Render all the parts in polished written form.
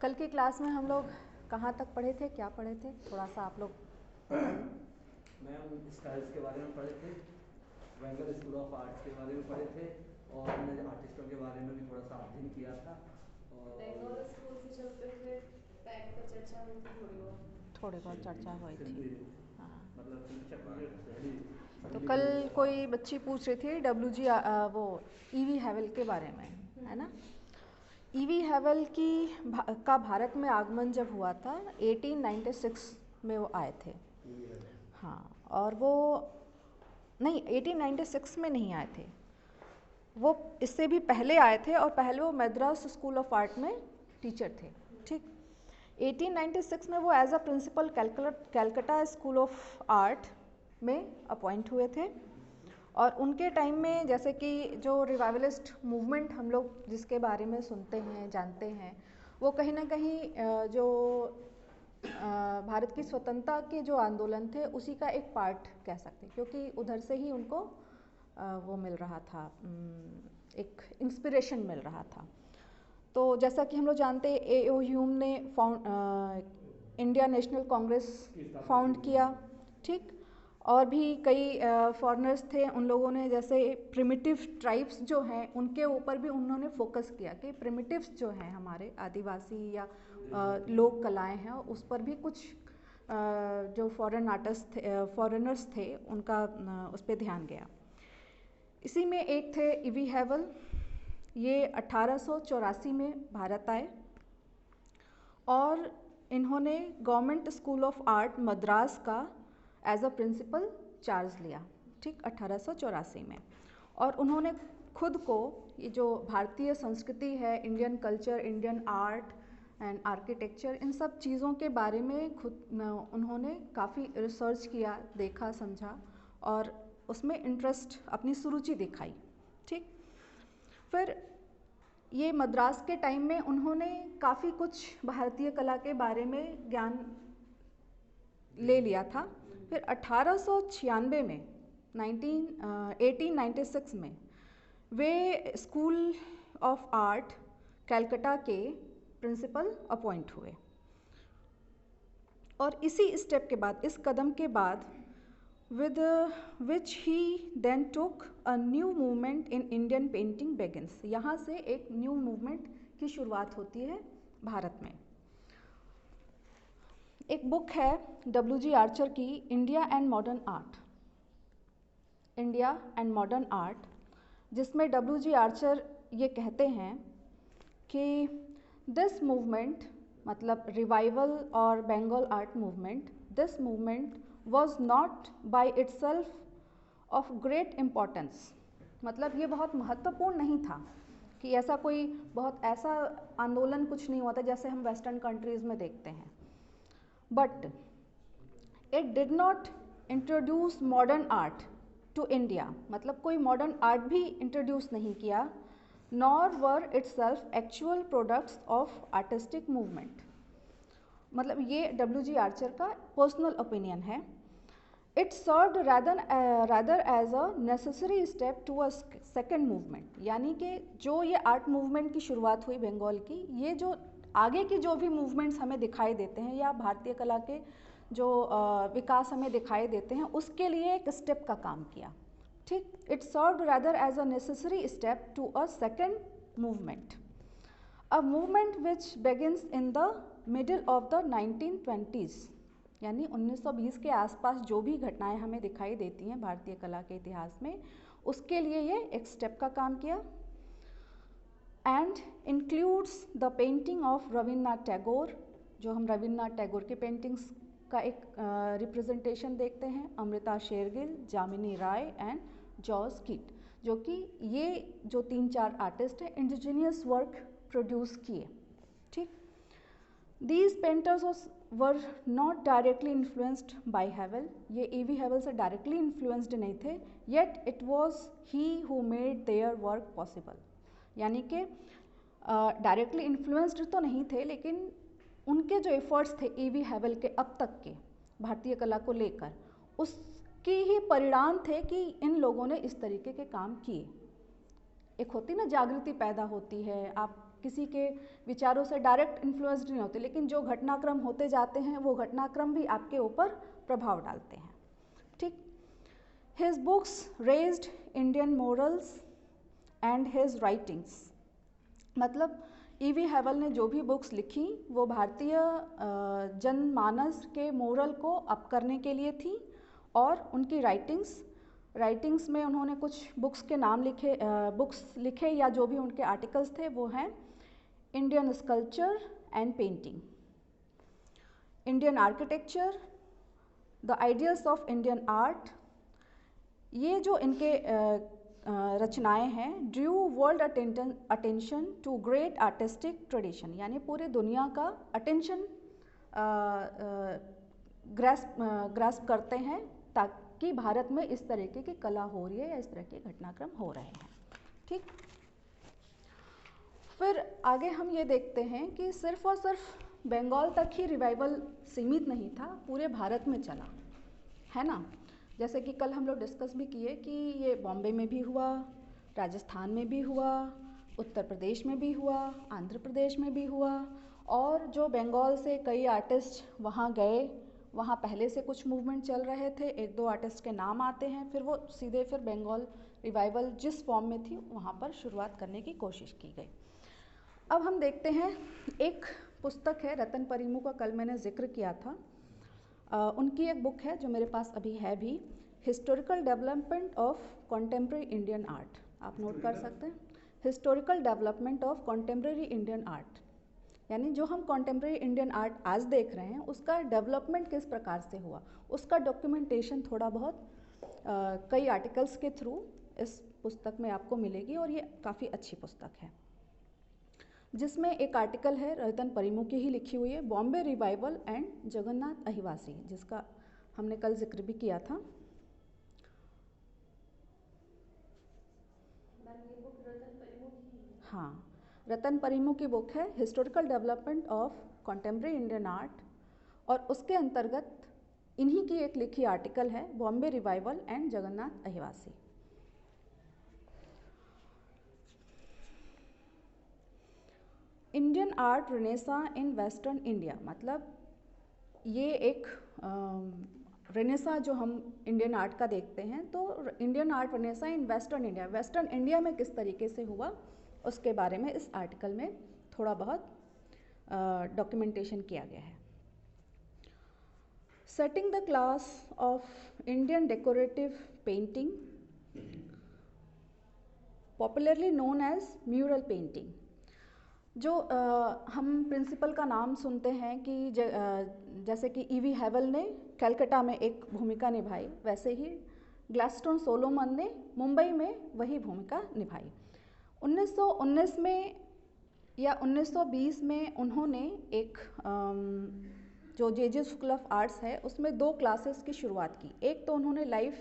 कल की क्लास में हम लोग कहाँ तक पढ़े थे, क्या पढ़े थे, थोड़ा सा आप लोग मैम स्टाइल्स के बारे में पढ़े थे, वेंगल स्कूल ऑफ आर्ट्स के बारे में पढ़े थे और हमने आर्टिस्टों के बारे में भी थोड़ा सा अध्ययन किया था। और बेंगोल स्कूल से चलते हुए पैक पर चर्चा हुई थी, थोड़ी बहुत चर्चा हुई थी। हाँ, मतलब शिक्षक तो कल कोई बच्ची पूछ रही थी WG वो ईवी हैवल के बारे में, है ना। ईवी हैवल का भारत में आगमन जब हुआ था 1896 में वो आए थे। हाँ, और वो नहीं 1896 में नहीं आए थे, वो इससे भी पहले आए थे और पहले वो मद्रास स्कूल ऑफ आर्ट में टीचर थे। ठीक, 1896 में वो as a principal Calcutta school of art में अपॉइंट हुए थे। और उनके टाइम में जैसे कि जो रिवाइवलिस्ट मूवमेंट हम लोग जिसके बारे में सुनते हैं, जानते हैं, वो कहीं ना कहीं जो भारत की स्वतंत्रता के जो आंदोलन थे उसी का एक पार्ट कह सकते हैं, क्योंकि उधर से ही उनको वो मिल रहा था, एक इंस्पिरेशन मिल रहा था। तो जैसा कि हम लोग जानते हैं A.O. ह्यूम ने इंडिया नेशनल कांग्रेस फाउंड किया। ठीक, और भी कई फॉरेनर्स थे, उन लोगों ने जैसे प्रिमिटिव ट्राइब्स जो हैं उनके ऊपर भी उन्होंने फोकस किया कि प्रिमिटिव्स जो हैं हमारे आदिवासी या लोक कलाएं हैं उस पर भी कुछ जो फॉरेन आर्टिस्ट थे, फॉरेनर्स थे, उनका उस पर ध्यान गया। इसी में एक थे ईवी हैवल, ये 1884 में भारत आए और इन्होंने government school of art Madras का एज अ प्रिंसिपल चार्ज लिया। ठीक, 1884 में। और उन्होंने खुद को ये जो भारतीय संस्कृति है, Indian culture, Indian art and architecture, इन सब चीज़ों के बारे में खुद उन्होंने काफ़ी रिसर्च किया, देखा, समझा और उसमें इंटरेस्ट, अपनी सुरुचि दिखाई। ठीक, फिर ये मद्रास के टाइम में उन्होंने काफ़ी कुछ भारतीय कला के बारे में ज्ञान ले लिया था। फिर 1896 में 1896 में वे स्कूल ऑफ आर्ट कैलकाटा के प्रिंसिपल अपॉइंट हुए। और इसी स्टेप के बाद, इस कदम के बाद, with which he then took a new movement in Indian painting begins। यहाँ से एक न्यू मूवमेंट की शुरुआत होती है भारत में। एक बुक है WG आर्चर की, India and modern art, India and modern art, जिसमें WG आर्चर ये कहते हैं कि दिस मूवमेंट, मतलब रिवाइवल और Bengal art movement, this movement was not by itself of great importance। मतलब ये बहुत महत्वपूर्ण नहीं था, कि ऐसा कोई बहुत ऐसा आंदोलन कुछ नहीं हुआ था जैसे हम वेस्टर्न कंट्रीज़ में देखते हैं। But it did not introduce modern art to India, मतलब कोई मॉडर्न आर्ट भी इंट्रोड्यूस नहीं किया, nor were itself actual products of artistic movement. मतलब ये WG आर्चर का पर्सनल ओपिनियन है। It served rather as a necessary step to a second movement, यानी कि जो ये आर्ट मूवमेंट की शुरुआत हुई बंगाल की, ये जो आगे की जो भी मूवमेंट्स हमें दिखाई देते हैं या भारतीय कला के जो विकास हमें दिखाई देते हैं, उसके लिए एक स्टेप का काम किया। ठीक, it served rather as a necessary step to a second movement, a movement which begins in the middle of the 1920s, यानी 1920 के आसपास जो भी घटनाएं हमें दिखाई देती हैं भारतीय कला के इतिहास में, उसके लिए ये एक स्टेप का काम किया। And includes the painting of Rabindranath Tagore, जो हम रविन्द्रनाथ टैगोर की पेंटिंग्स का एक रिप्रेजेंटेशन देखते हैं, अमृता शेरगिल, जामिनी राय एंड जॉर्ज कीट, जो कि ये जो 3-4 आर्टिस्ट हैं इंडिजिनियस वर्क प्रोड्यूस किए। ठीक, These painters were not directly influenced by Havel, ये E.V. Havel से directly influenced नहीं थे, yet it was he who made their work possible। यानी कि directly influenced तो नहीं थे, लेकिन उनके जो efforts थे E.V. Havel के अब तक के भारतीय कला को लेकर, उसकी ही परिणाम थे कि इन लोगों ने इस तरीके के काम किए। एक होती ना जागृति पैदा होती है, आप किसी के विचारों से डायरेक्ट इन्फ्लुएंस्ड नहीं होते, लेकिन जो घटनाक्रम होते जाते हैं वो घटनाक्रम भी आपके ऊपर प्रभाव डालते हैं। ठीक। His books raised Indian morals and his writings, मतलब E.V. हैवल ने जो भी बुक्स लिखी वो भारतीय जनमानस के मोरल को अप करने के लिए थी, और उनकी राइटिंग्स में उन्होंने कुछ बुक्स के नाम लिखे या जो भी उनके आर्टिकल्स थे वो हैं Indian sculpture and painting, Indian architecture, the ideals of Indian art. ये जो इनके रचनाएं हैं drew world attention to great artistic tradition, यानी पूरी दुनिया का अटेंशन ग्रास्प करते हैं ताकि भारत में इस तरीके की कला हो रही है या इस तरह के घटनाक्रम हो रहे हैं। ठीक। फिर आगे हम ये देखते हैं कि सिर्फ और सिर्फ बंगाल तक ही रिवाइवल सीमित नहीं था, पूरे भारत में चला, है ना। जैसे कि कल हम लोग डिस्कस भी किए कि ये बॉम्बे में भी हुआ, राजस्थान में भी हुआ, उत्तर प्रदेश में भी हुआ, आंध्र प्रदेश में भी हुआ, और जो बंगाल से कई आर्टिस्ट वहाँ गए, वहाँ पहले से कुछ मूवमेंट चल रहे थे, एक दो आर्टिस्ट के नाम आते हैं, फिर वो सीधे फिर बंगाल रिवाइवल जिस फॉर्म में थी वहाँ पर शुरुआत करने की कोशिश की गई। अब हम देखते हैं, एक पुस्तक है रतन परिमू का, कल मैंने जिक्र किया था, उनकी एक बुक है जो मेरे पास अभी है भी, historical development of contemporary Indian art. आप नोट कर सकते हैं, historical development of contemporary Indian art, यानी जो हम कॉन्टेम्प्रेरी इंडियन आर्ट आज देख रहे हैं उसका डेवलपमेंट किस प्रकार से हुआ, उसका डॉक्यूमेंटेशन थोड़ा बहुत कई आर्टिकल्स के थ्रू इस पुस्तक में आपको मिलेगी, और ये काफ़ी अच्छी पुस्तक है, जिसमें एक आर्टिकल है रतन परिमू की ही लिखी हुई है, बॉम्बे रिवाइवल एंड जगन्नाथ अहिवासी, जिसका हमने कल जिक्र भी किया था। हाँ, रतन परिमू की बुक है historical development of contemporary Indian art, और उसके अंतर्गत इन्हीं की एक लिखी आर्टिकल है Bombay revival and Jagannath Ahivasi. Indian art Renaissance in western India, मतलब ये एक रेनेसा जो हम इंडियन आर्ट का देखते हैं, तो Indian art Renaissance in western India, western India में किस तरीके से हुआ उसके बारे में इस आर्टिकल में थोड़ा बहुत डॉक्यूमेंटेशन किया गया है। Setting the class of Indian decorative painting, popularly known as mural painting. जो हम प्रिंसिपल का नाम सुनते हैं कि जैसे कि E.V. हैवल ने कलकत्ता में एक भूमिका निभाई, वैसे ही ग्लैडस्टोन सोलोमन ने मुंबई में वही भूमिका निभाई। 1919 में या 1920 में उन्होंने एक जो जे स्कूल ऑफ आर्ट्स है उसमें 2 क्लासेस की शुरुआत की। एक तो उन्होंने लाइफ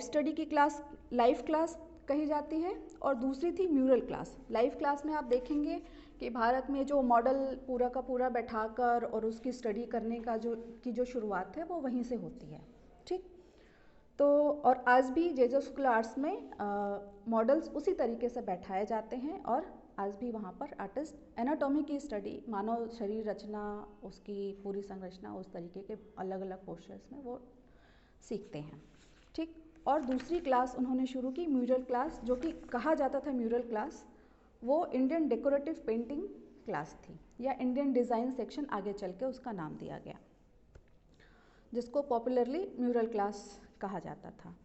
स्टडी की क्लास, लाइफ क्लास कही जाती है, और दूसरी थी म्यूरल क्लास। लाइफ क्लास में आप देखेंगे कि भारत में जो मॉडल पूरा का पूरा बैठाकर और उसकी स्टडी करने का जो शुरुआत है वो वहीं से होती है। ठीक। तो और आज भी जे स्कूल आर्ट्स में मॉडल्स उसी तरीके से बैठाए जाते हैं, और आज भी वहाँ पर आर्टिस्ट एनाटॉमी की स्टडी, मानव शरीर रचना, उसकी पूरी संरचना, उस तरीके के अलग अलग पोस्चर्स में वो सीखते हैं। ठीक। और दूसरी क्लास उन्होंने शुरू की म्यूरल क्लास, जो कि कहा जाता था म्यूरल क्लास, वो इंडियन डेकोरेटिव पेंटिंग क्लास थी, या इंडियन डिज़ाइन सेक्शन आगे चल के उसका नाम दिया गया, जिसको पॉपुलरली म्यूरल क्लास कहा जाता था।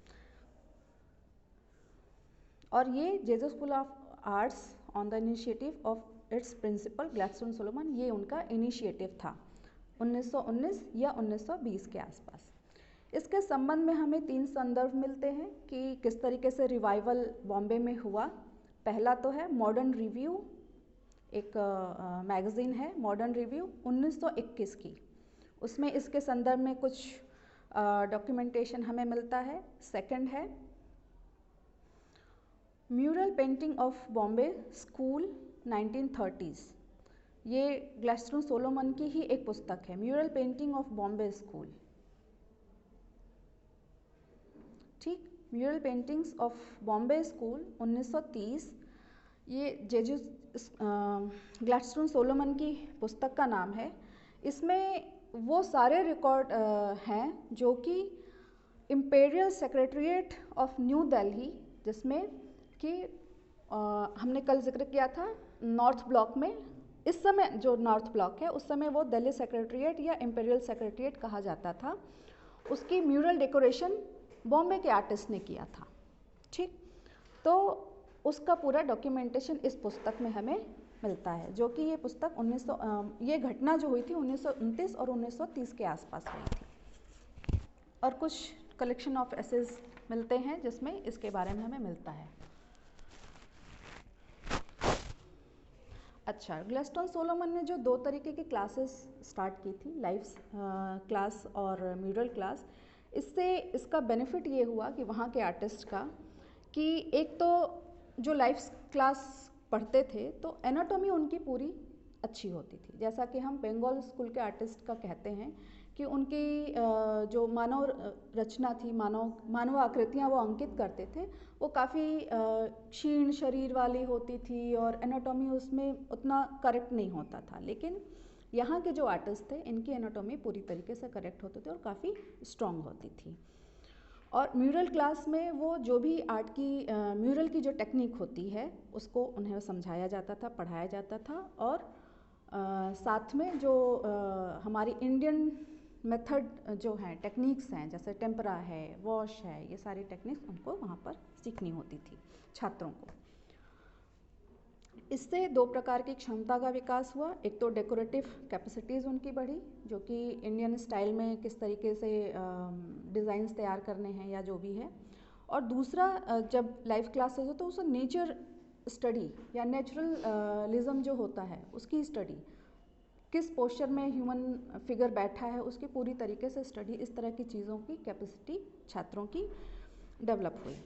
और ये J school of arts on the initiative of its principal Gladstone Solomon, ये उनका इनिशिएटिव था 1919 या 1920 के आसपास। इसके संबंध में हमें 3 संदर्भ मिलते हैं कि किस तरीके से रिवाइवल बॉम्बे में हुआ। पहला तो है मॉडर्न रिव्यू, एक मैगज़ीन है मॉडर्न रिव्यू 1921 की, उसमें इसके संदर्भ में कुछ डॉक्यूमेंटेशन हमें मिलता है। सेकंड है mural painting of Bombay school 1930s, ये ग्लैडस्टोन सोलोमन की ही एक पुस्तक है, mural painting of Bombay school. ठीक। Mural paintings of Bombay school 1930, ये जेजस ग्लैडस्टोन सोलोमन की पुस्तक का नाम है। इसमें वो सारे रिकॉर्ड हैं जो कि imperial secretariat of new Delhi, जिसमें कि हमने कल जिक्र किया था नॉर्थ ब्लॉक में, इस समय जो नॉर्थ ब्लॉक है उस समय वो दिल्ली सेक्रेटरीट या इम्पेरियल सेक्रेटरीट कहा जाता था, उसकी म्यूरल डेकोरेशन बॉम्बे के आर्टिस्ट ने किया था। ठीक, तो उसका पूरा डॉक्यूमेंटेशन इस पुस्तक में हमें मिलता है, जो कि ये पुस्तक ये घटना जो हुई थी 1929 और 1930 के आसपास हुई थी। और कुछ कलेक्शन ऑफ एसेज मिलते हैं जिसमें इसके बारे में हमें मिलता है। अच्छा, ग्लैडस्टोन सोलोमन ने जो 2 तरीके की क्लासेस स्टार्ट की थी, लाइफ क्लास और म्यूरल क्लास, इससे इसका बेनिफिट ये हुआ कि वहाँ के आर्टिस्ट का कि एक तो जो लाइफ क्लास पढ़ते थे तो एनाटॉमी उनकी पूरी अच्छी होती थी, जैसा कि हम बंगाल स्कूल के आर्टिस्ट का कहते हैं कि उनकी जो मानव रचना थी, मानव आकृतियाँ वो अंकित करते थे, वो काफ़ी क्षीण शरीर वाली होती थी और एनाटॉमी उसमें उतना करेक्ट नहीं होता था। लेकिन यहाँ के जो आर्टिस्ट थे इनकी एनाटॉमी पूरी तरीके से करेक्ट होते थे और काफ़ी स्ट्रॉन्ग होती थी। और म्यूरल क्लास में वो जो भी आर्ट की म्यूरल की जो टेक्निक होती है उसको उन्हें समझाया जाता था, पढ़ाया जाता था, और साथ में जो हमारी इंडियन मेथड जो हैं, टेक्निक्स हैं, जैसे टेम्परा है, वॉश है, ये सारी टेक्निक्स उनको वहाँ पर सीखनी होती थी छात्रों को। इससे 2 प्रकार की क्षमता का विकास हुआ। एक तो डेकोरेटिव कैपेसिटीज़ उनकी बढ़ी, जो कि इंडियन स्टाइल में किस तरीके से डिज़ाइंस तैयार करने हैं या जो भी है, और दूसरा जब लाइफ क्लासेस हो तो उसको नेचर स्टडी या नेचुरलिज्म जो होता है उसकी स्टडी, किस पोस्चर में ह्यूमन फिगर बैठा है उसकी पूरी तरीके से स्टडी, इस तरह की चीज़ों की कैपेसिटी छात्रों की डेवलप हुई।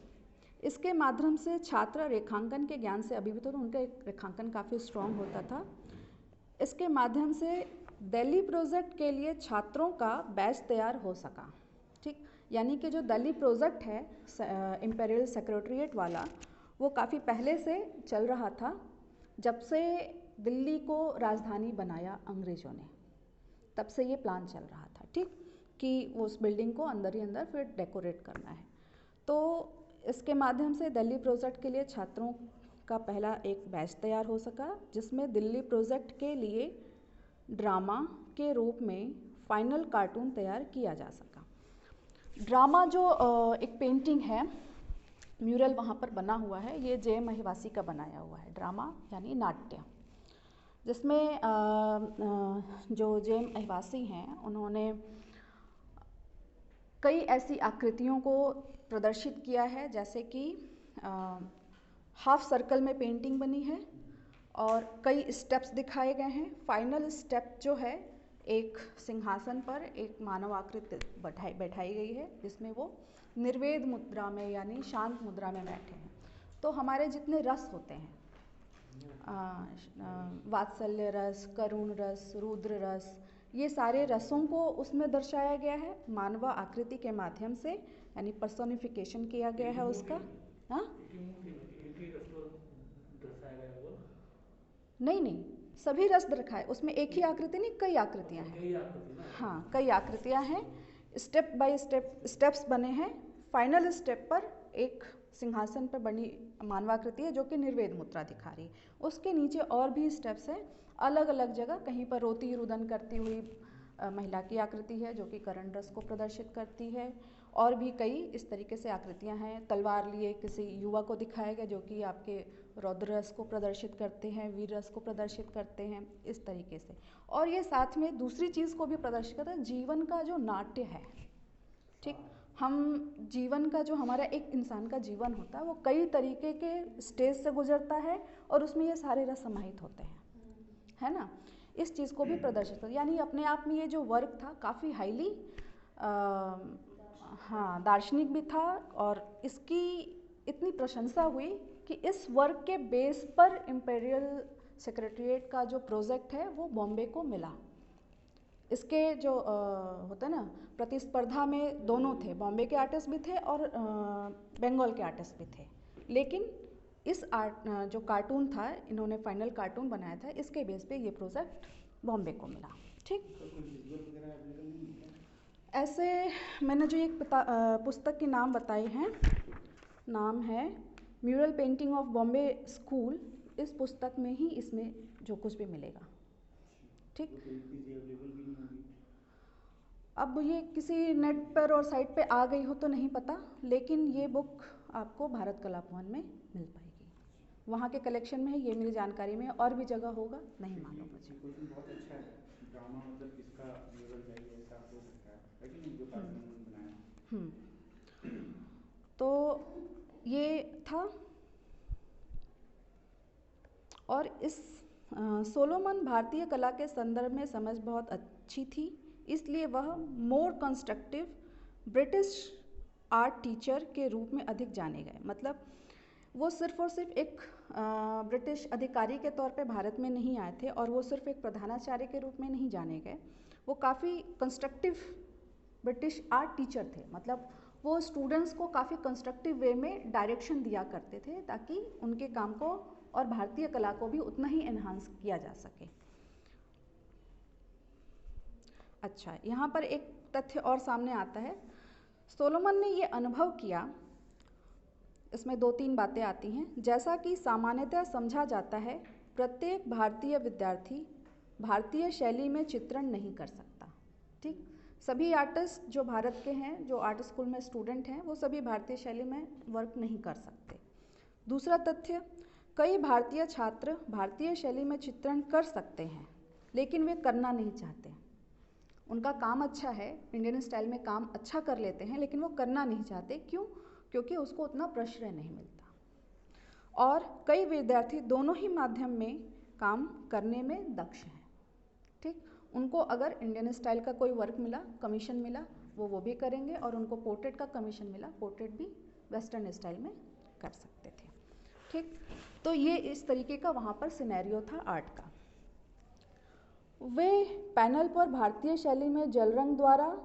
इसके माध्यम से छात्र रेखांकन के ज्ञान से अभिभूत होते, उनका रेखांकन काफ़ी स्ट्रॉन्ग होता था। इसके माध्यम से दिल्ली प्रोजेक्ट के लिए छात्रों का बैच तैयार हो सका। ठीक, यानी कि जो दिल्ली प्रोजेक्ट है इम्पेरियल सेक्रेटरीट वाला, वो काफ़ी पहले से चल रहा था, जब से दिल्ली को राजधानी बनाया अंग्रेज़ों ने, तब से ये प्लान चल रहा था। ठीक, कि उस बिल्डिंग को अंदर ही अंदर फिर डेकोरेट करना है। तो इसके माध्यम से दिल्ली प्रोजेक्ट के लिए छात्रों का पहला एक बैच तैयार हो सका, जिसमें दिल्ली प्रोजेक्ट के लिए ड्रामा के रूप में फाइनल कार्टून तैयार किया जा सका। ड्रामा जो एक पेंटिंग है, म्यूरल वहाँ पर बना हुआ है, ये जे महिवासी का बनाया हुआ है। ड्रामा यानी नाट्य, जिसमें जो जे महिवासी हैं उन्होंने कई ऐसी आकृतियों को प्रदर्शित किया है, जैसे कि हाफ सर्कल में पेंटिंग बनी है और कई स्टेप्स दिखाए गए हैं। फाइनल स्टेप जो है, एक सिंहासन पर एक मानव आकृति बैठाई गई है, जिसमें वो निर्वेद मुद्रा में यानी शांत मुद्रा में बैठे हैं। तो हमारे जितने रस होते हैं, वात्सल्य रस, करुण रस, रुद्र रस, ये सारे रसों को उसमें दर्शाया गया है मानव आकृति के माध्यम से, यानी पर्सोनिफिकेशन किया गया है उसका। हाँ, नहीं, सभी रस दिखाए, उसमें एक ही आकृति नहीं, कई आकृतियाँ हैं। हाँ, कई आकृतियाँ हैं, स्टेप बाय स्टेप स्टेप्स बने हैं। फाइनल स्टेप पर एक सिंहासन पर बनी मानवाकृति है जो कि निर्वेद मुद्रा दिखा रही है। उसके नीचे और भी स्टेप्स हैं अलग अलग जगह, कहीं पर रोती रुदन करती हुई महिला की आकृति है जो कि करण रस को प्रदर्शित करती है, और भी कई इस तरीके से आकृतियां हैं। तलवार लिए किसी युवा को दिखाया गया जो कि आपके रौद्र रस को प्रदर्शित करते हैं, वीर रस को प्रदर्शित करते हैं, इस तरीके से। और ये साथ में दूसरी चीज़ को भी प्रदर्शित करता है, जीवन का जो नाट्य है। ठीक, हम जीवन का जो हमारा एक इंसान का जीवन होता है वो कई तरीके के स्टेज से गुजरता है और उसमें ये सारे रस समाहित होते हैं, है ना। इस चीज़ को भी प्रदर्शित करता है, यानी अपने आप में ये जो वर्क था काफ़ी हाईली हाँ दार्शनिक भी था, और इसकी इतनी प्रशंसा हुई कि इस वर्क के बेस पर इम्पेरियल सेक्रेटरीट का जो प्रोजेक्ट है वो बॉम्बे को मिला। इसके जो होता है ना, प्रतिस्पर्धा में दोनों थे, बॉम्बे के आर्टिस्ट भी थे और बंगाल के आर्टिस्ट भी थे, लेकिन इस आर्ट जो कार्टून था, इन्होंने फाइनल कार्टून बनाया था, इसके बेस पे ये प्रोजेक्ट बॉम्बे को मिला। ठीक, ऐसे मैंने जो एक पुस्तक के नाम बताए हैं, नाम है mural painting of Bombay school. इस पुस्तक में ही इसमें जो कुछ भी मिलेगा। ठीक, अब ये किसी नेट पर और साइट पे आ गई हो तो नहीं पता, लेकिन ये बुक आपको भारत कला भवन में मिल पाएगी। वहाँ के कलेक्शन में है, ये मेरी जानकारी में, और भी जगह होगा नहीं मालूम मुझे। बहुत अच्छा है ड्रामा, मतलब किसका म्यूरल है ये ऐसा हो सकता है, लेकिन जो कार्टून बनाया। तो ये था, और इस सोलोमन भारतीय कला के संदर्भ में समझ बहुत अच्छी थी, इसलिए वह मोर कंस्ट्रक्टिव ब्रिटिश आर्ट टीचर के रूप में अधिक जाने गए। मतलब वो सिर्फ और सिर्फ एक ब्रिटिश अधिकारी के तौर पे भारत में नहीं आए थे, और वो सिर्फ एक प्रधानाचार्य के रूप में नहीं जाने गए, वो काफ़ी कंस्ट्रक्टिव ब्रिटिश आर्ट टीचर थे। मतलब वो स्टूडेंट्स को काफ़ी कंस्ट्रक्टिव वे में डायरेक्शन दिया करते थे, ताकि उनके काम को और भारतीय कला को भी उतना ही एनहांस किया जा सके। अच्छा, यहाँ पर एक तथ्य और सामने आता है। सोलोमन ने ये अनुभव किया, इसमें 2-3 बातें आती हैं। जैसा कि सामान्यतः समझा जाता है, प्रत्येक भारतीय विद्यार्थी भारतीय शैली में चित्रण नहीं कर सकता। ठीक, सभी आर्टिस्ट जो भारत के हैं, जो आर्ट स्कूल में स्टूडेंट हैं, वो सभी भारतीय शैली में वर्क नहीं कर सकते। दूसरा तथ्य, कई भारतीय छात्र भारतीय शैली में चित्रण कर सकते हैं, लेकिन वे करना नहीं चाहते। उनका काम अच्छा है, इंडियन स्टाइल में काम अच्छा कर लेते हैं, लेकिन वो करना नहीं चाहते। क्यों? क्योंकि उसको उतना प्रश्रय नहीं मिलता। और कई विद्यार्थी दोनों ही माध्यम में काम करने में दक्ष हैं। ठीक, उनको अगर इंडियन स्टाइल का कोई वर्क मिला, कमीशन मिला, वो भी करेंगे, और उनको पोर्ट्रेट का कमीशन मिला, पोर्ट्रेट भी वेस्टर्न स्टाइल में कर सकते थे। ठीक, तो ये इस तरीके का वहाँ पर सिनेरियो था आर्ट का। वे पैनल पर भारतीय शैली में जल रंग द्वारा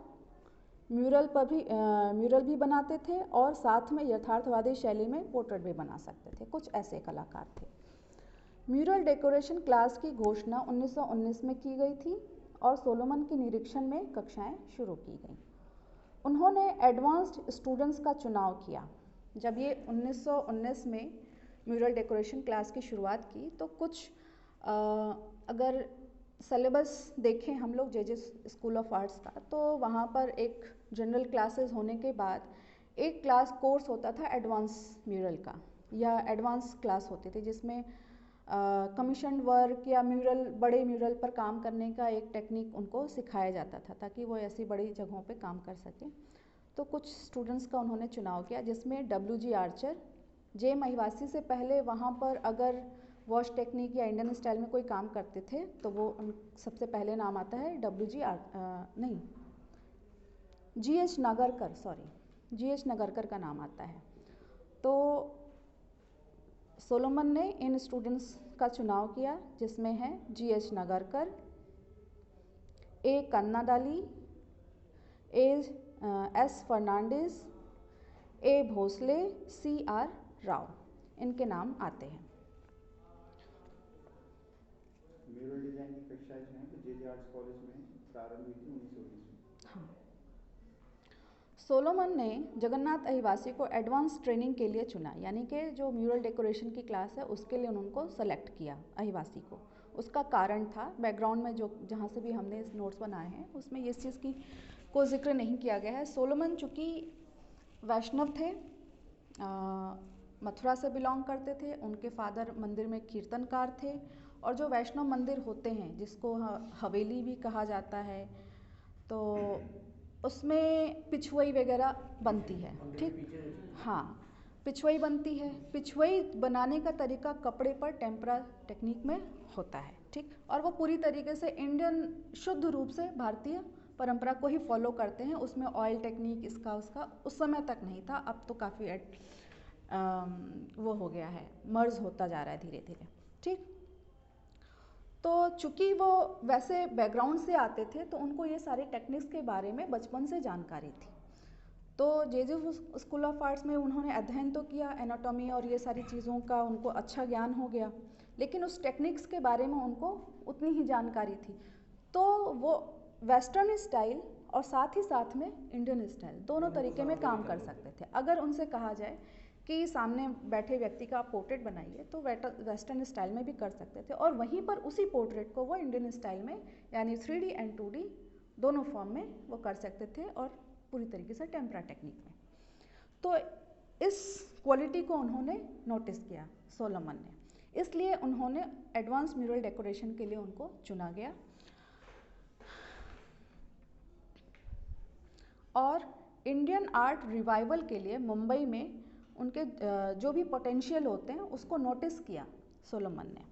म्यूरल भी बनाते थे, और साथ में यथार्थवादी शैली में पोर्ट्रेट भी बना सकते थे। कुछ ऐसे कलाकार थे। म्यूरल डेकोरेशन क्लास की घोषणा 1919 में की गई थी, और सोलोमन के निरीक्षण में कक्षाएं शुरू की गईं। उन्होंने एडवांस्ड स्टूडेंट्स का चुनाव किया। जब ये 1919 में म्यूरल डेकोरेशन क्लास की शुरुआत की, तो कुछ अगर सिलेबस देखें हम लोग जे स्कूल ऑफ आर्ट्स का, तो वहाँ पर एक जनरल क्लासेस होने के बाद एक क्लास कोर्स होता था एडवांस म्यूरल का, या एडवांस क्लास होती थी, जिसमें कमीशन वर्क या म्यूरल, बड़े म्यूरल पर काम करने का एक टेक्निक उनको सिखाया जाता था, ताकि वो ऐसी बड़ी जगहों पे काम कर सकें। तो कुछ स्टूडेंट्स का उन्होंने चुनाव किया, जिसमें WG आर्चर, जे महिवासी से पहले वहाँ पर अगर वॉश टेक्निक या इंडियन स्टाइल में कोई काम करते थे, तो वो सबसे पहले नाम आता है GH नागरकर, GH नागरकर का नाम आता है। तो सोलोमन ने इन स्टूडेंट्स का चुनाव किया, जिसमें है GH Nagarkar, A कन्नाडाली, S Fernandes, A Bhosle, CR Rao, इनके नाम आते हैं। म्यूरल डिजाइन की कक्षाएं जो हैं तो जे आर्ट्स कॉलेज में प्रारंभ हुई थी 1919 में। हाँ, सोलोमन ने जगन्नाथ अहिवासी को एडवांस ट्रेनिंग के लिए चुना, यानी कि जो म्यूरल डेकोरेशन की क्लास है उसके लिए उनको सेलेक्ट किया अहिवासी को। उसका कारण था, बैकग्राउंड में जो जहाँ से भी हमने इस नोट्स बनाए हैं उसमें इस चीज़ की को जिक्र नहीं किया गया है। सोलोमन चूँकि वैष्णव थे, मथुरा से बिलोंग करते थे, उनके फादर मंदिर में कीर्तनकार थे, और जो वैष्णव मंदिर होते हैं जिसको हवेली भी कहा जाता है, तो उसमें पिछुई वगैरह बनती है। ठीक, हाँ, पिछुई बनती है। पिछुई बनाने का तरीका कपड़े पर टेम्परा टेक्निक में होता है। ठीक, और वो पूरी तरीके से इंडियन, शुद्ध रूप से भारतीय परंपरा को ही फॉलो करते हैं। उसमें ऑयल टेक्निक इसका उसका उस समय तक नहीं था, अब तो काफ़ी वो हो गया है, मर्ज होता जा रहा है धीरे धीरे। ठीक, तो चूँकि वो वैसे बैकग्राउंड से आते थे, तो उनको ये सारे टेक्निक्स के बारे में बचपन से जानकारी थी। तो जे स्कूल ऑफ आर्ट्स में उन्होंने अध्ययन तो किया, एनाटॉमी और ये सारी चीज़ों का उनको अच्छा ज्ञान हो गया, लेकिन उस टेक्निक्स के बारे में उनको उतनी ही जानकारी थी। तो वो वेस्टर्न स्टाइल और साथ ही साथ में इंडियन स्टाइल दोनों तरीके में काम कर सकते थे। अगर उनसे कहा जाए कि सामने बैठे व्यक्ति का आप पोर्ट्रेट बनाइए तो वेस्टर्न स्टाइल में भी कर सकते थे, और वहीं पर उसी पोर्ट्रेट को वो इंडियन स्टाइल में यानी 3D एंड 2D दोनों फॉर्म में वो कर सकते थे, और पूरी तरीके से टेम्परा टेक्निक में। तो इस क्वालिटी को उन्होंने नोटिस किया सोलोमन ने, इसलिए उन्होंने एडवांस म्यूरल डेकोरेशन के लिए उनको चुना गया। और इंडियन आर्ट रिवाइवल के लिए मुंबई में उनके जो भी पोटेंशियल होते हैं उसको नोटिस किया सोलोमन ने।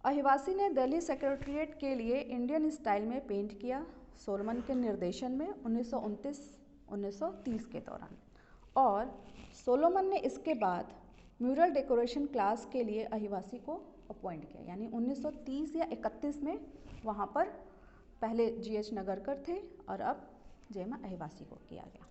अहिवासी ने दिल्ली सेक्रेटरीट के लिए इंडियन स्टाइल में पेंट किया सोलोमन के निर्देशन में 1929-1930 के दौरान, और सोलोमन ने इसके बाद म्यूरल डेकोरेशन क्लास के लिए अहिवासी को अपॉइंट किया, यानी 1930 या 31 में वहाँ पर पहले GH नगरकर थे और अब जेएम अहिवासी को किया गया।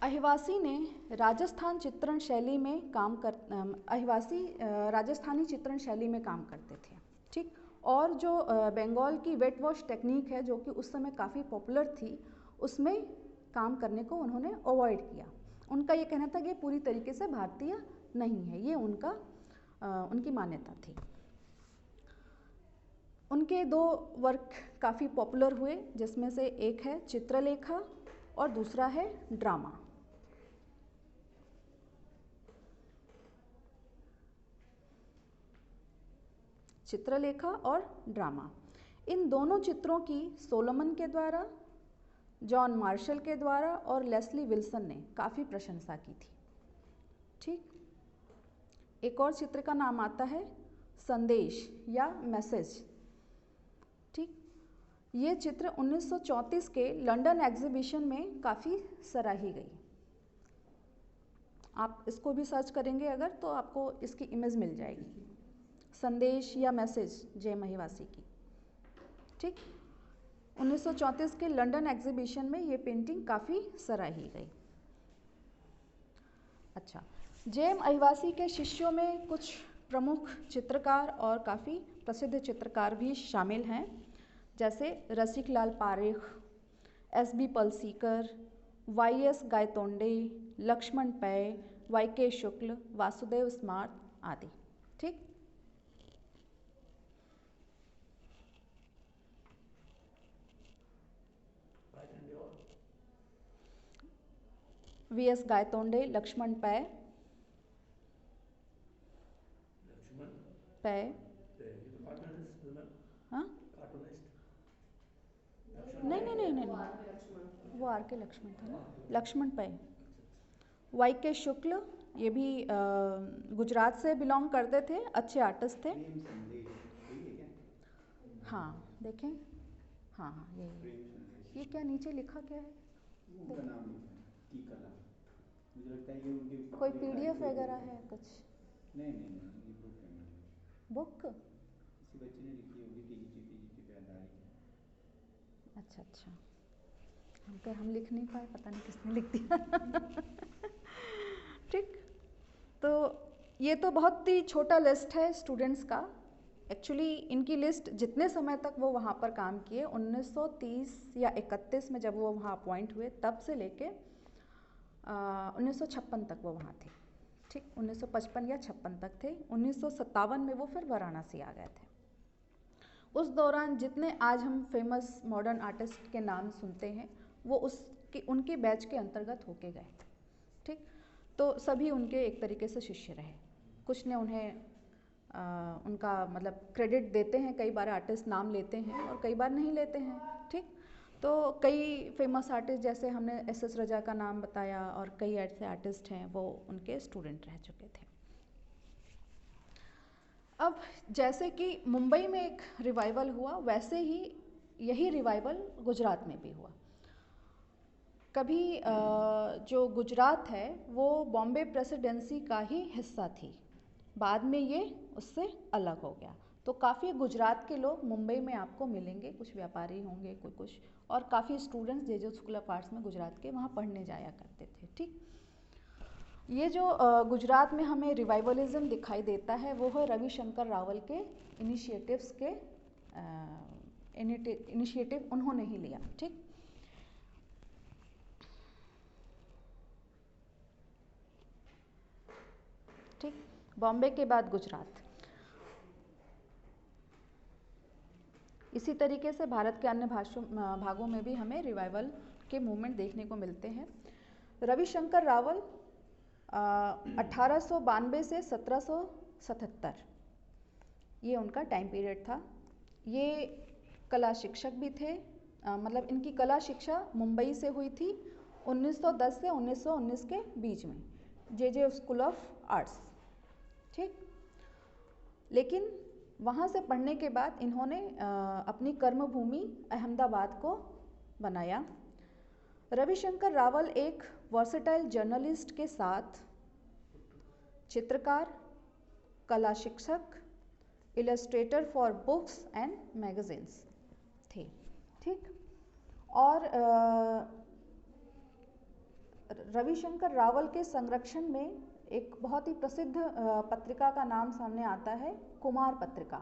अहिवासी ने राजस्थान चित्रण शैली में अहिवासी राजस्थानी चित्रण शैली में काम करते थे, ठीक। और जो बंगाल की वेट वॉश टेक्निक है जो कि उस समय काफ़ी पॉपुलर थी, उसमें काम करने को उन्होंने अवॉइड किया। उनका ये कहना था कि पूरी तरीके से भारतीय नहीं है, ये उनकी मान्यता थी। उनके 2 वर्क काफ़ी पॉपुलर हुए, जिसमें से एक है चित्रलेखा और दूसरा है ड्रामा। चित्रलेखा और ड्रामा, इन दोनों चित्रों की सोलोमन के द्वारा, जॉन मार्शल के द्वारा और लेस्ली विल्सन ने काफ़ी प्रशंसा की थी, ठीक। एक और चित्र का नाम आता है संदेश या मैसेज, ठीक। ये चित्र 1934 के लंदन एग्जीबिशन में काफ़ी सराही गई। आप इसको भी सर्च करेंगे अगर तो आपको इसकी इमेज मिल जाएगी, संदेश या मैसेज जेएम अहिवासी की, ठीक। 1934 के लंदन एग्जीबिशन में ये पेंटिंग काफ़ी सराही गई। अच्छा, जेएम अहिवासी के शिष्यों में कुछ प्रमुख चित्रकार और काफ़ी प्रसिद्ध चित्रकार भी शामिल हैं, जैसे Rasiklal Parekh, SB Palsikar, YS Gaitonde, Laxman Pai, YK शुक्ल, वासुदेव स्मार्त आदि, ठीक। VS गायतोंडे, लक्ष्मण पै, हाँ नहीं, वो RK लक्ष्मण था ना, लक्ष्मण पै। YK शुक्ल, ये भी गुजरात से बिलोंग करते थे, अच्छे आर्टिस्ट थे। हाँ देखें, हाँ ये क्या नीचे लिखा क्या है? उनका नाम लिखा है की कला, मुझे लगता है ये उनके कोई PDF वगैरह है कुछ? नहीं, ये बुक है मेरी। बुक? किसी बच्चे ने लिखी होगी, TGT पे आधारित है। अच्छा, हम लिख नहीं पाए, पता नहीं किसने लिख दिया। ठीक, तो ये तो बहुत ही छोटा लिस्ट है स्टूडेंट्स का। एक्चुअली इनकी लिस्ट जितने समय तक वो वहाँ पर काम किए, 1930 या 31 में जब वो वहाँ अपॉइंट हुए, तब से लेके 1956 तक वो वहाँ थे, ठीक। 1955 या 56 तक थे। 1957 में वो फिर वाराणसी आ गए थे। उस दौरान जितने आज हम फेमस मॉडर्न आर्टिस्ट के नाम सुनते हैं, वो उनके बैच के अंतर्गत होके गए, ठीक। तो सभी उनके एक तरीके से शिष्य रहे। कुछ ने उन्हें उनका मतलब क्रेडिट देते हैं, कई बार आर्टिस्ट नाम लेते हैं और कई बार नहीं लेते हैं, ठीक। तो कई फेमस आर्टिस्ट, जैसे हमने SS रजा का नाम बताया, और कई ऐसे आर्टिस्ट हैं वो उनके स्टूडेंट रह चुके थे। अब जैसे कि मुंबई में एक रिवाइवल हुआ, वैसे ही यही रिवाइवल गुजरात में भी हुआ। कभी जो गुजरात है वो बॉम्बे प्रेसिडेंसी का ही हिस्सा थी, बाद में ये उससे अलग हो गया। तो काफ़ी गुजरात के लोग मुंबई में आपको मिलेंगे, कुछ व्यापारी होंगे, कोई कुछ, और काफ़ी students J school of arts में गुजरात के वहाँ पढ़ने जाया करते थे। ठीक, ये जो गुजरात में हमें रिवाइवलिज्म दिखाई देता है वो है रविशंकर रावल के इनिशिएटिव्स के इनिशिएटिव उन्होंने ही लिया। ठीक, ठीक, बॉम्बे के बाद गुजरात। इसी तरीके से भारत के अन्य भागों में भी हमें रिवाइवल के मूवमेंट देखने को मिलते हैं। रविशंकर रावल 1892 से 1777 ये उनका टाइम पीरियड था। ये कला शिक्षक भी थे, मतलब इनकी कला शिक्षा मुंबई से हुई थी 1910 से 1919 के बीच में, जे स्कूल ऑफ आर्ट्स। ठीक, लेकिन वहाँ से पढ़ने के बाद इन्होंने अपनी कर्मभूमि अहमदाबाद को बनाया। रविशंकर रावल एक वर्सेटाइल जर्नलिस्ट के साथ चित्रकार, कला शिक्षक, Illustrator for books and magazines थे। ठीक, और रविशंकर रावल के संरक्षण में एक बहुत ही प्रसिद्ध पत्रिका का नाम सामने आता है, कुमार पत्रिका।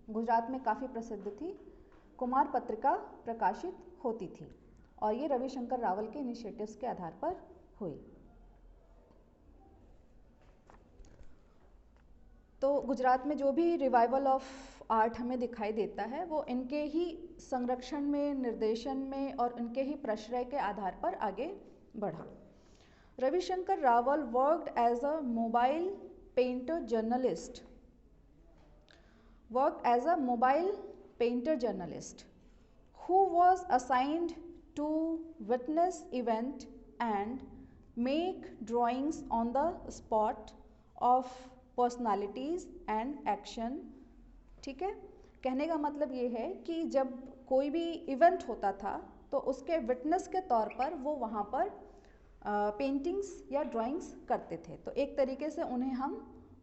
गुजरात में काफ़ी प्रसिद्ध थी, कुमार पत्रिका प्रकाशित होती थी और ये रविशंकर रावल के इनिशिएटिव्स के आधार पर हुई। तो गुजरात में जो भी रिवाइवल ऑफ आर्ट हमें दिखाई देता है वो इनके ही संरक्षण में, निर्देशन में और इनके ही प्रश्रय के आधार पर आगे बढ़ा। Ravishankar Rawal worked as a mobile painter journalist, who was assigned to witness event and make drawings on the spot of personalities and action। ठीक है, कहने का मतलब ये है कि जब कोई भी इवेंट होता था तो उसके विटनेस के तौर पर वो वहाँ पर पेंटिंग्स या ड्राइंग्स करते थे। तो एक तरीके से उन्हें हम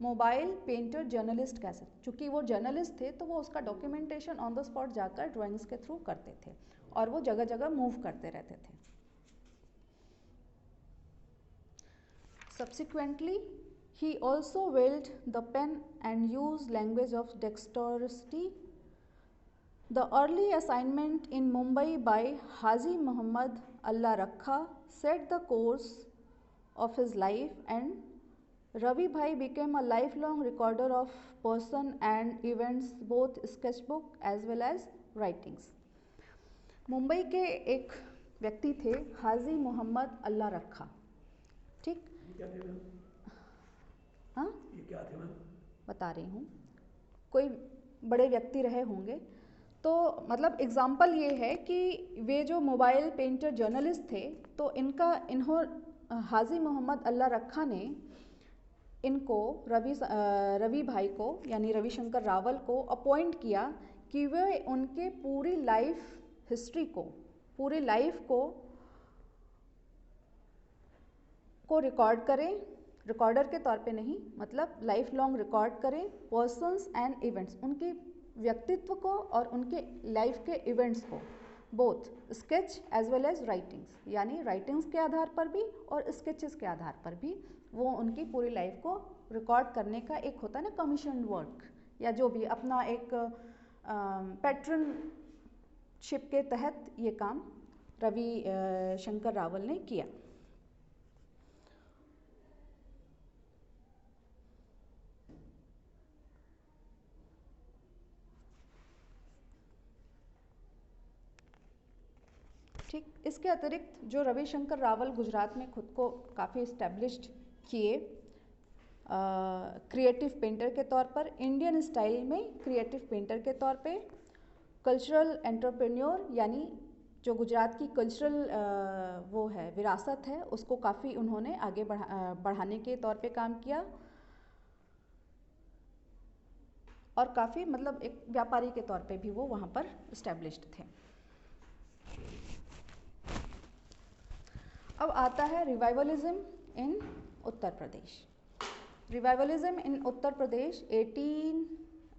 मोबाइल पेंटर जर्नलिस्ट कह सकते। चूँकि वो जर्नलिस्ट थे तो वो उसका डॉक्यूमेंटेशन ऑन द स्पॉट जाकर ड्राइंग्स के थ्रू करते थे और वो जगह जगह मूव करते रहते थे। Subsequently, he also wielded the pen and used language of dexterity. The early assignment in Mumbai by Haji Muhammad Allah Rakha set the course of his life, and Ravi Bhai became a lifelong recorder of person and events, both sketchbook as well as writings. Mumbai के एक व्यक्ति थे हाजी मोहम्मद अल्लाह रखा। ठीक, हाँ, ये क्या थे मैम? बता रही हूँ, कोई बड़े व्यक्ति रहे होंगे। तो मतलब एग्जाम्पल ये है कि वे जो मोबाइल पेंटर जर्नलिस्ट थे तो हाजी मोहम्मद अल्लाह रखा ने इनको रवि भाई को यानी रविशंकर रावल को अपॉइंट किया कि वे उनके पूरी लाइफ हिस्ट्री को, पूरी लाइफ को रिकॉर्ड करें, रिकॉर्डर के तौर पे नहीं, मतलब लाइफ लॉन्ग रिकॉर्ड करें पर्सन्स एंड इवेंट्स, उनके व्यक्तित्व को और उनके लाइफ के इवेंट्स को, both sketch as well as writings, यानी राइटिंग्स के आधार पर भी और स्केचेस के आधार पर भी वो उनकी पूरी लाइफ को रिकॉर्ड करने का एक होता है ना कमीशन वर्क, या जो भी अपना एक पैट्रनशिप के तहत ये काम रवि शंकर रावल ने किया। ठीक, इसके अतिरिक्त जो रविशंकर रावल गुजरात में खुद को काफ़ी इस्टेब्लिश्ड किए क्रिएटिव पेंटर के तौर पर, इंडियन स्टाइल में क्रिएटिव पेंटर के तौर पे, कल्चरल एंटरप्रेन्योर, यानी जो गुजरात की कल्चरल वो है विरासत है उसको काफ़ी उन्होंने आगे बढ़ाने के तौर पे काम किया, और काफ़ी मतलब एक व्यापारी के तौर पे भी वो वहाँ पर इस्टेब्लिश्ड थे। अब आता है revivalism in Uttar Pradesh. Revivalism in Uttar Pradesh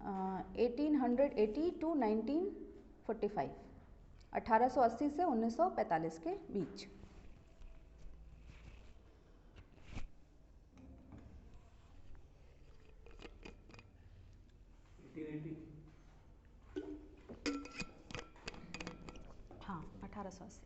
1880 to 1945, 1880 से 1945 के बीच। हाँ, 1880।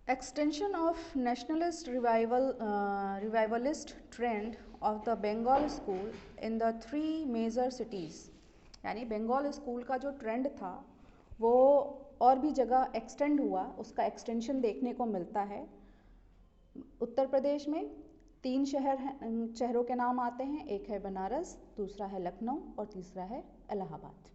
Extension of nationalist revivalist trend of the Bengal school in the three major cities, यानी बंगाल स्कूल का जो ट्रेंड था वो और भी जगह एक्सटेंड हुआ, उसका एक्सटेंशन देखने को मिलता है। उत्तर प्रदेश में 3 शहरों के नाम आते हैं, एक है बनारस, दूसरा है लखनऊ और तीसरा है इलाहाबाद।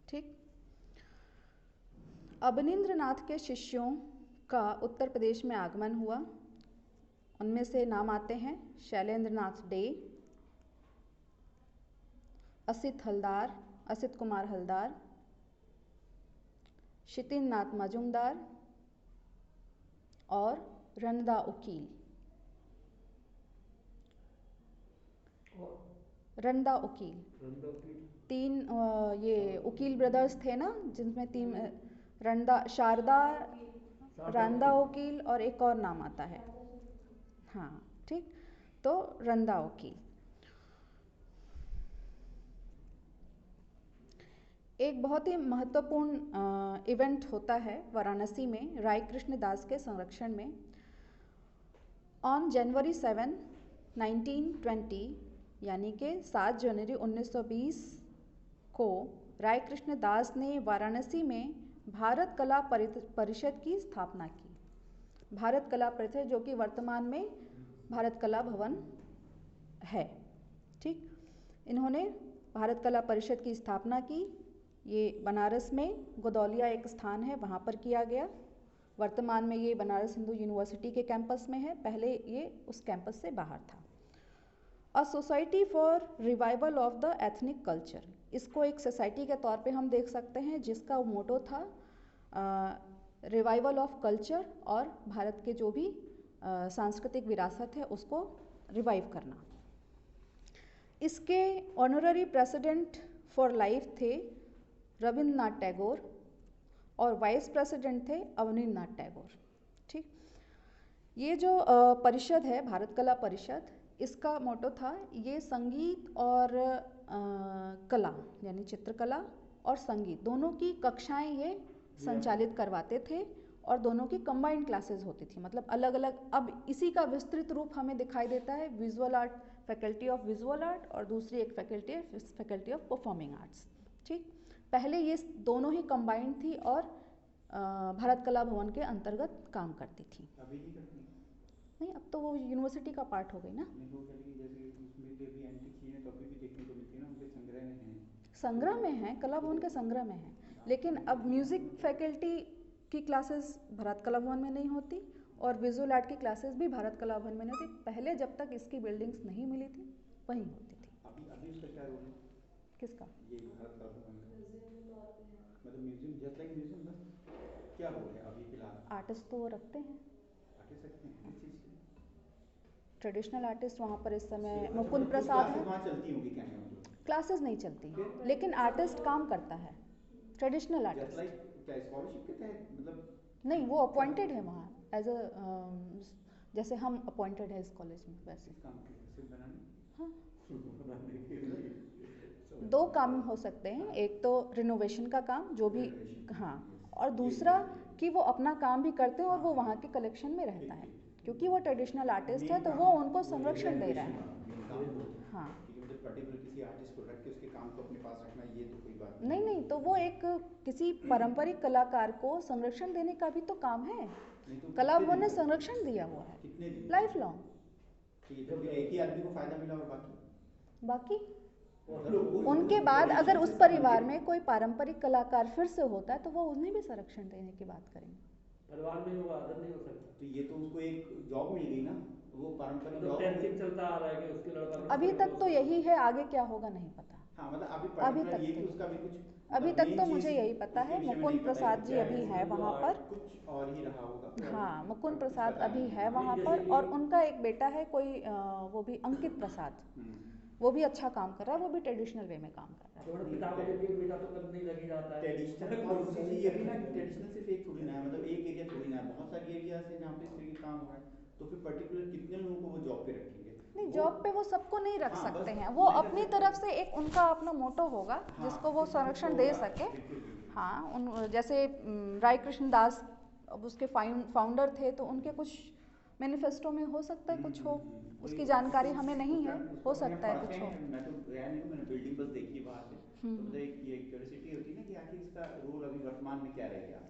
ठीक। अवनींद्रनाथ के शिष्यों का उत्तर प्रदेश में आगमन हुआ। उनमें से नाम आते हैं शैलेंद्रनाथ डे, असित कुमार हलदार, शितिननाथ मजुमदार और रनदा उकील। रनदा उकील 3 ये उकील ब्रदर्स थे ना, जिनमें 3 शारदा, रंदा उकील और एक और नाम आता है। हाँ, ठीक। तो रंदा उकील एक बहुत ही महत्वपूर्ण इवेंट होता है वाराणसी में राय कृष्ण दास के संरक्षण में। ऑन जनवरी 7, 1920 यानी कि 7 जनवरी 1920 को राय कृष्ण दास ने वाराणसी में भारत कला परिषद की स्थापना की। भारत कला परिषद जो कि वर्तमान में भारत कला भवन है। ठीक, इन्होंने भारत कला परिषद की स्थापना की। ये बनारस में गोदौलिया एक स्थान है, वहाँ पर किया गया। वर्तमान में ये बनारस हिंदू यूनिवर्सिटी के कैंपस में है, पहले ये उस कैंपस से बाहर था। A society for revival of the ethnic culture, इसको एक सोसाइटी के तौर पे हम देख सकते हैं, जिसका मोटो था रिवाइवल ऑफ कल्चर और भारत के जो भी सांस्कृतिक विरासत है उसको रिवाइव करना। इसके ऑनररी प्रेसिडेंट फॉर लाइफ थे रविंद्रनाथ टैगोर और वाइस प्रेसिडेंट थे अवनींद्रनाथ टैगोर। ठीक, ये जो परिषद है भारत कला परिषद, इसका मोटो था ये संगीत और कला यानी चित्रकला और संगीत दोनों की कक्षाएं ये संचालित करवाते थे और दोनों की कंबाइंड क्लासेस होती थी, मतलब अलग अलग। अब इसी का विस्तृत रूप हमें दिखाई देता है visual art, faculty of visual art, और दूसरी एक फैकल्टी ऑफ परफॉर्मिंग आर्ट्स। ठीक, पहले ये दोनों ही कंबाइंड थी और भारत कला भवन के अंतर्गत काम करती थी। अभी नहीं करती? नहीं, अब तो वो यूनिवर्सिटी का पार्ट हो गई ना। नहीं, वो कह जैसे उसमें भी अभी एंटीक चीजें तो अभी भी देखने को मिलती है ना, उनके संग्रह में है। संग्रह में है, कला भवन के संग्रह में है, लेकिन अब म्यूजिक फैकल्टी की क्लासेस भारत कला भवन में नहीं होती और विजुअल आर्ट की क्लासेस भी भारत कला भवन में नहीं होती। पहले जब तक इसकी बिल्डिंग्स नहीं मिली थी वहीं होती थी। अभी उसका क्या रोल है? किसका? ये भारत कला भवन का मतलब म्यूजियम, जस्ट लाइक म्यूजियम, बस क्या रोल है अभी फिलहाल? आर्टिस्ट तो रखते हैं, आर्टिस्ट रखते हैं किस चीज़ के? ट्रेडिशनल आर्टिस्ट वहाँ पर इस समय मुकुंद प्रसाद है। वहाँ चलती होंगी कहने का मतलब? क्लासेस नहीं चलती, लेकिन आर्टिस्ट काम करता है, ट्रेडिशनल आर्टिस्ट। क्या स्कॉलरशिप के तहत मतलब? नहीं, वो अपॉइंटेड है वहाँ एज अ, जैसे हम अपॉइंटेड है इस कॉलेज में वैसे। काम बनाने? हाँ, 2 काम हो सकते हैं, एक तो रिनोवेशन का काम जो भी, हाँ, और दूसरा कि वो अपना काम भी करते हैं और वो वहाँ के कलेक्शन में रहता है, क्योंकि वो ट्रेडिशनल आर्टिस्ट है तो वो उनको संरक्षण दे रहा है। हाँ, मतलब पर्टिकुलर किसी आर्टिस्ट को रख के उसके काम को अपने पास रखना, ये तो कोई बात नहीं, तो वो एक किसी पारंपरिक कलाकार को संरक्षण देने का भी तो काम है। कला भवन ने संरक्षण दिया हुआ है, कितने दिन? Life long. तो एक ही आदमी को फायदा मिला और बाकी उनके बाद अगर उस परिवार में कोई पारंपरिक कलाकार फिर से होता है तो वो उन्हें भी संरक्षण देने की बात करेंगे। परिवार में वो आदत नहीं हो सकता। तो ये तो उसको एक जॉब मिल गई ना, वो पारंपरिक जॉब चलता आ रहा है कि उसके लड़का। अभी तक तो यही है, आगे क्या होगा नहीं पता। हाँ, मतलब अभी तक ये कि उसका भी कुछ अभी तक तो मुझे यही पता है, मुकुंद प्रसाद जी अभी है वहाँ पर। कुछ और ही रहा होगा। हाँ, मुकुंद कुछ प्रसाद पता अभी नहीं है वहाँ जैसे पर, कि- और उनका एक बेटा है कोई वो भी अंकित प्रसाद, वो भी अच्छा काम कर रहा है, वो भी ट्रेडिशनल वे में काम कर रहा है। थोड़ा पिता को देख के बेटा तो करने ही लग ही जाता है। ट्रेडिशनल और दूसरी चीज ये भी ना, ट्रेडिशनल सिर्फ एक थोड़ी ना है, मतलब एक एरिया थोड़ी ना है, बहुत सारी एरियाज है जहाँ पे इस तरह के काम हो रहा है, तो फिर पर्टिकुलर कितने लोगों को वो जॉब पे रखेंगे? नहीं, जॉब पे वो सबको नहीं रख हाँ, सकते बस हैं, वो नहीं रख अपनी सकते। तरफ से एक उनका अपना मोटो होगा हाँ, जिसको वो कुछ संरक्षण तो दे होगा, सके। बिल्कुल, बिल्कुल। हाँ, उन जैसे राय कृष्ण दास अब उसके फाउंडर थे, तो उनके कुछ मैनिफेस्टो में हो सकता है कुछ हो, उसकी जानकारी हमें नहीं है, हो सकता है कुछ हो। मैं तो गया नहीं हूँ, मैंने बिल्डिंग बस देखी है बाहर से, तो मतलब ये क्यूरियोसिटी होती है ना कि आखिर इसका रोल अभी वर्तमान में क्या रह गया।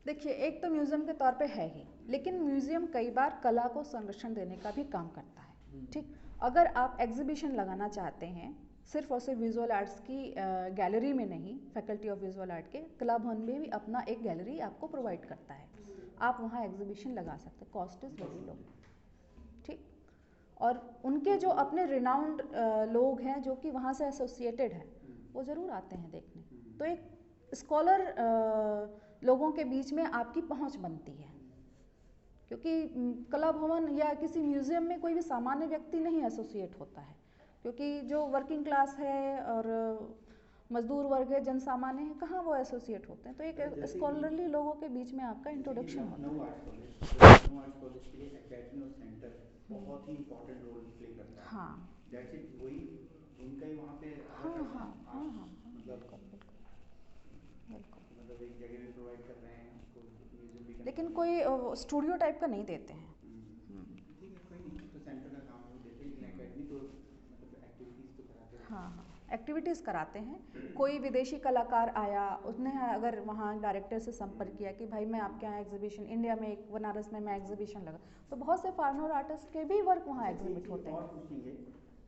देखिए, एक तो म्यूजियम के तौर पे है ही, लेकिन म्यूजियम कई बार कला को संरक्षण देने का भी काम करता है। ठीक, अगर आप एग्जीबिशन लगाना चाहते हैं सिर्फ और सिर्फ विजुअल आर्ट्स की गैलरी में नहीं, फैकल्टी ऑफ विजुअल आर्ट के कला भवन में भी अपना एक गैलरी आपको प्रोवाइड करता है, आप वहाँ एग्जीबिशन लगा सकते हैं, कॉस्ट इज़ वेरी लो। ठीक, और उनके जो अपने रिनाउंड लोग हैं जो कि वहाँ से एसोसिएटेड हैं, वो ज़रूर आते हैं देखने, तो एक स्कॉलर लोगों के बीच में आपकी पहुंच बनती है, क्योंकि कला भवन या किसी म्यूज़ियम में कोई भी सामान्य व्यक्ति नहीं एसोसिएट होता है, क्योंकि जो वर्किंग क्लास है और मजदूर वर्ग है, जन सामान्य है, कहाँ वो एसोसिएट होते हैं, तो एक स्कॉलरली लोगों के बीच में आपका इंट्रोडक्शन होता है। लखनऊ आर्ट कॉलेज के लिए एकेडमी और सेंटर बहुत ही इंपॉर्टेंट रोल प्ले करता है। हाँ, दैट्स इट, वही उनका ही वहाँ पे हाँ, हाँ, हाँ, हाँ, मतलब बिल्कुल, एक जगह भी प्रोवाइड कर रहे हैं उसको, म्यूजियम भी लेकिन कोई स्टूडियो टाइप का नहीं देते हैं। ठीक है, कोई नहीं, तो सेंटर का काम है देते, लेकिन एकेडमी तो मतलब एक्टिविटीज तो कराते हैं। हाँ, हाँ, एक्टिविटीज़ कराते हैं। कोई विदेशी कलाकार आया, उसने अगर वहाँ डायरेक्टर से संपर्क किया कि भाई मैं आपके यहाँ एग्जीबिशन, इंडिया में एक बनारस में मैं एग्जीबिशन लगा, तो बहुत से फॉरेनर आर्टिस्ट के भी वर्क वहाँ एग्जिबिट होते हैं। और पूछेंगे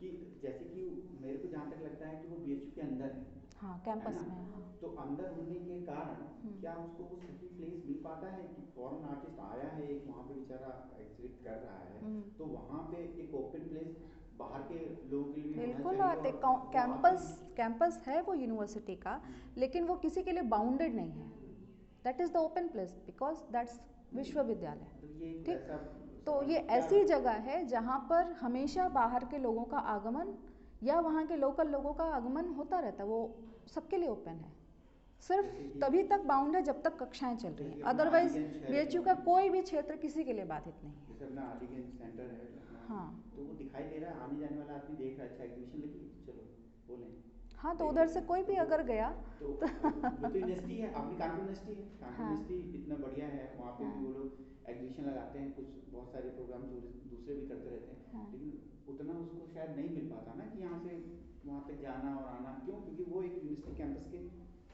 कि जैसे कि मेरे को जहाँ तक लगता है कि वो बीएचयू के अंदर है, हाँ, कैंपस में। हाँ, तो अंदर होने के कारण क्या उसको वो सही प्लेस मिल पाता है कि फॉरेन आर्टिस्ट आया है, एक वहाँ पे बेचारा एग्जिबिट कर रहा है, तो वहाँ पे एक ओपन प्लेस बाहर के लोगों के लिए भी बिल्कुल होना आते, चाहिए। कैंपस है वो यूनिवर्सिटी का, लेकिन वो किसी के लिए बाउंडेड नहीं है। That is the open place because that's विश्वविद्यालय। ठीक, तो ये ऐसी जगह है जहाँ पर हमेशा बाहर के लोगों का आगमन या वहाँ के लोकल लोगों का आगमन होता रहता है, वो सबके लिए ओपन है, सिर्फ तभी तक बाउंड है जब तक कक्षाएं चल रही हैं, अदरवाइज बीएचयू का कोई भी क्षेत्र किसी के लिए बाधित नहीं है। जैसे अपना अलीगंज सेंटर है, हाँ, तो वो दिखाई दे रहा है, आने जाने वाला आदमी देख रहा है, अच्छा एग्जीबिशन लगी, चलो बोलें। हाँ, तो उधर से कोई भी अगर गया तो वो तो यूनिवर्सिटी है, अपनी कानपुर यूनिवर्सिटी है, कानपुर हाँ, यूनिवर्सिटी इतना बढ़िया है, वहाँ पे भी हाँ, वो लोग एग्जीबिशन लगाते हैं, कुछ बहुत सारे प्रोग्राम दूसरे भी करते रहते हैं, हाँ, लेकिन उतना उसको शायद नहीं मिल पाता ना कि यहाँ से वहाँ तक जाना और आना, क्यों? क्योंकि वो एक यूनिवर्सिटी कैंपस के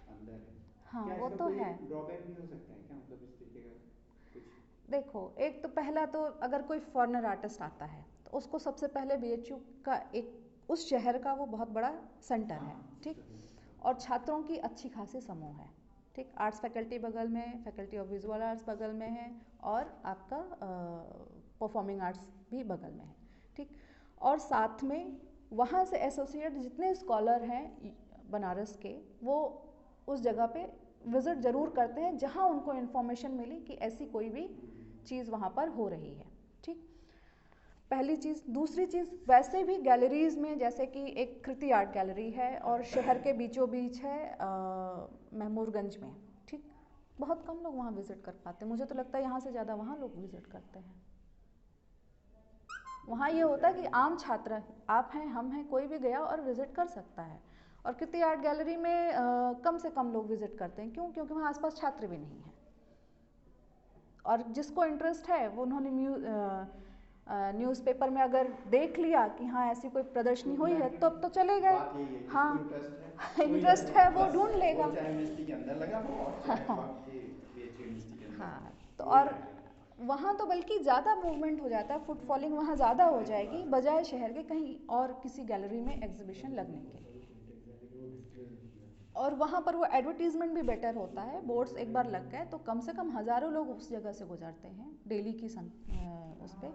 अंदर है। हाँ, क्या वो इसका तो कोई है। ड्रॉबैक भी हो सकता है क्या, मतलब इस तरीके का कुछ? देखो, एक तो पहला तो अगर कोई फॉरेनर आर्टिस्ट आता है तो उसको सबसे पहले बीएचयू का एक उस शहर का वो बहुत बड़ा सेंटर है, ठीक, और छात्रों की अच्छी खासी समूह है, ठीक, आर्ट्स फैकल्टी बगल में, फैकल्टी ऑफ विजुअल आर्ट्स बगल में है, और आपका परफॉर्मिंग आर्ट्स भी बगल में है, ठीक, और साथ में वहाँ से एसोसिएट जितने स्कॉलर हैं बनारस के, वो उस जगह पे विज़िट ज़रूर करते हैं जहाँ उनको इन्फॉर्मेशन मिली कि ऐसी कोई भी चीज़ वहाँ पर हो रही है, ठीक, पहली चीज़। दूसरी चीज़, वैसे भी गैलरीज़ में, जैसे कि एक कृति आर्ट गैलरी है और शहर के बीचों बीच है महमूरगंज में, ठीक, बहुत कम लोग वहाँ विज़िट कर पाते हैं, मुझे तो लगता है यहाँ से ज़्यादा वहाँ लोग विज़िट करते हैं। वहाँ ये होता है कि आम छात्र, आप हैं, हम हैं, कोई भी गया और विज़िट कर सकता है, और कृति आर्ट गैलरी में कम से कम लोग विज़िट करते हैं, क्यों? क्योंकि वहाँ आसपास छात्र भी नहीं हैं, और जिसको इंटरेस्ट है वो उन्होंने न्यूज़पेपर में अगर देख लिया कि हाँ ऐसी कोई प्रदर्शनी हुई है तो अब तो चले गए। हाँ, इंटरेस्ट है वो ढूंढ लेगा। हाँ, तो और वहाँ तो बल्कि ज़्यादा मूवमेंट हो जाता है, फुटफॉलिंग वहाँ ज़्यादा हो जाएगी बजाय शहर के कहीं और किसी गैलरी में एग्जीबिशन लगने के, और वहाँ पर वो एडवर्टीजमेंट भी बेटर होता है, बोर्ड्स एक बार लग गए तो कम से कम हज़ारों लोग उस जगह से गुजरते हैं डेली की उस पर।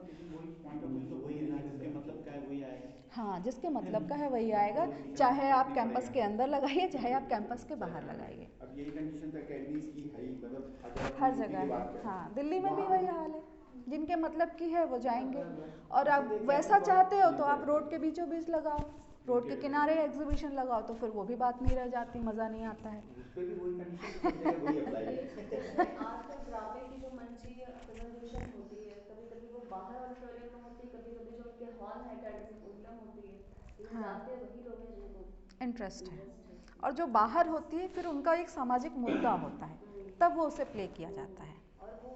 मतलब क्या है, हाँ, जिसके मतलब का है वही आएगा, चाहे आप कैंपस के अंदर लगाइए चाहे आप कैंपस के बाहर लगाइए। अब यही कंडीशन तो अकेडमीज की है ही, मतलब अगर अपन हर यूपी जगह की है। बात करें, हाँ, दिल्ली में भी वहाँ वही पे हाल है, जिनके मतलब की है वो जाएंगे। और आप इसीलिए वैसा कैंपस चाहते हो तो बहुत आप रोड के बीचों बीच लगाओ, रोड के किनारे एग्जीबिशन लगाओ, तो फिर वो भी बात नहीं रह जाती, मज़ा नहीं आता है। उस पे भी वही कंडीशन, सब जगह वही अप्लाई है। जैसे आर्ट और ग्राफिक की जो मंची प्रेजेंटेशन होती है, कभी कभी वो बाहर ऑडिटोरियम में होती है, कभी कभी जो उनके हॉल है एकेडमिक उनमें होती है, लेकिन हाँ, जाते वही लोग हैं जिनको इंटरेस्ट है। इंटरेस्ट है। और जो बाहर होती है फिर उनका एक सामाजिक मुद्दा होता है, तब वो उसे प्ले किया जाता है। और वो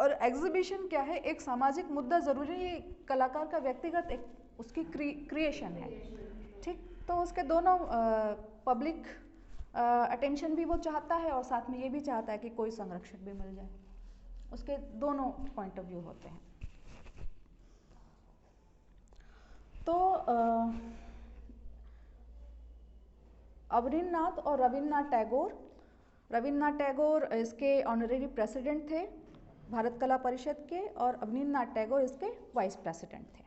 और एग्जीबिशन क्या है, एक सामाजिक मुद्दा ज़रूरी है, कलाकार का व्यक्तिगत एक उसकी क्रिएशन है, ठीक। तो उसके दोनों पब्लिक अटेंशन भी वो चाहता है और साथ में ये भी चाहता है कि कोई संरक्षक भी मिल जाए, उसके दोनों पॉइंट ऑफ व्यू होते हैं। तो अवनींद्रनाथ और रविन्द्रनाथ टैगोर इसके ऑनरेरी प्रेसिडेंट थे भारत कला परिषद के, और अवनींद्रनाथ टैगोर इसके वाइस प्रेसिडेंट थे।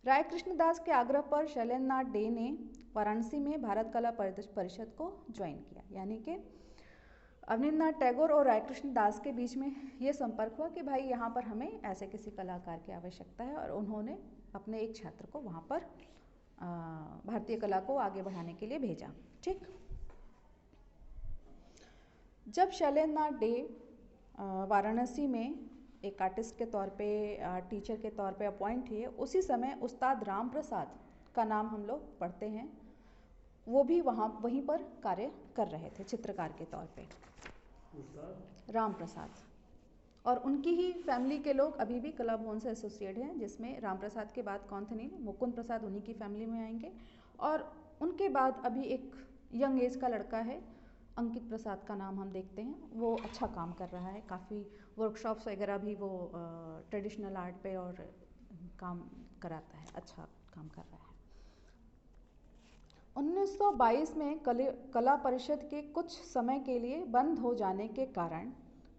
राय कृष्णदास के आग्रह पर शैलेंद्रनाथ डे ने वाराणसी में भारत कला परिषद को ज्वाइन किया, यानी कि अवनींद्रनाथ टैगोर और राय कृष्णदास के बीच में ये संपर्क हुआ कि भाई यहाँ पर हमें ऐसे किसी कलाकार की आवश्यकता है, और उन्होंने अपने एक छात्र को वहाँ पर भारतीय कला को आगे बढ़ाने के लिए भेजा, ठीक। जब शैलेंद्रनाथ डे वाराणसी में एक आर्टिस्ट के तौर पे, टीचर के तौर पे अपॉइंट हुए, उसी समय उस्ताद राम प्रसाद का नाम हम लोग पढ़ते हैं, वो भी वहीं पर कार्य कर रहे थे चित्रकार के तौर पे, राम प्रसाद। और उनकी ही फैमिली के लोग अभी भी कला भवन से एसोसिएट हैं, जिसमें राम प्रसाद के बाद कौन थे, नहीं, मुकुंद प्रसाद उन्हीं की फैमिली में आएंगे। और उनके बाद अभी एक यंग एज का लड़का है, अंकित प्रसाद का नाम हम देखते हैं, वो अच्छा काम कर रहा है, काफ़ी वर्कशॉप्स वगैरह भी वो ट्रेडिशनल आर्ट पे और काम कराता है, अच्छा काम कर रहा है। 1922 में कला परिषद के कुछ समय के लिए बंद हो जाने के कारण,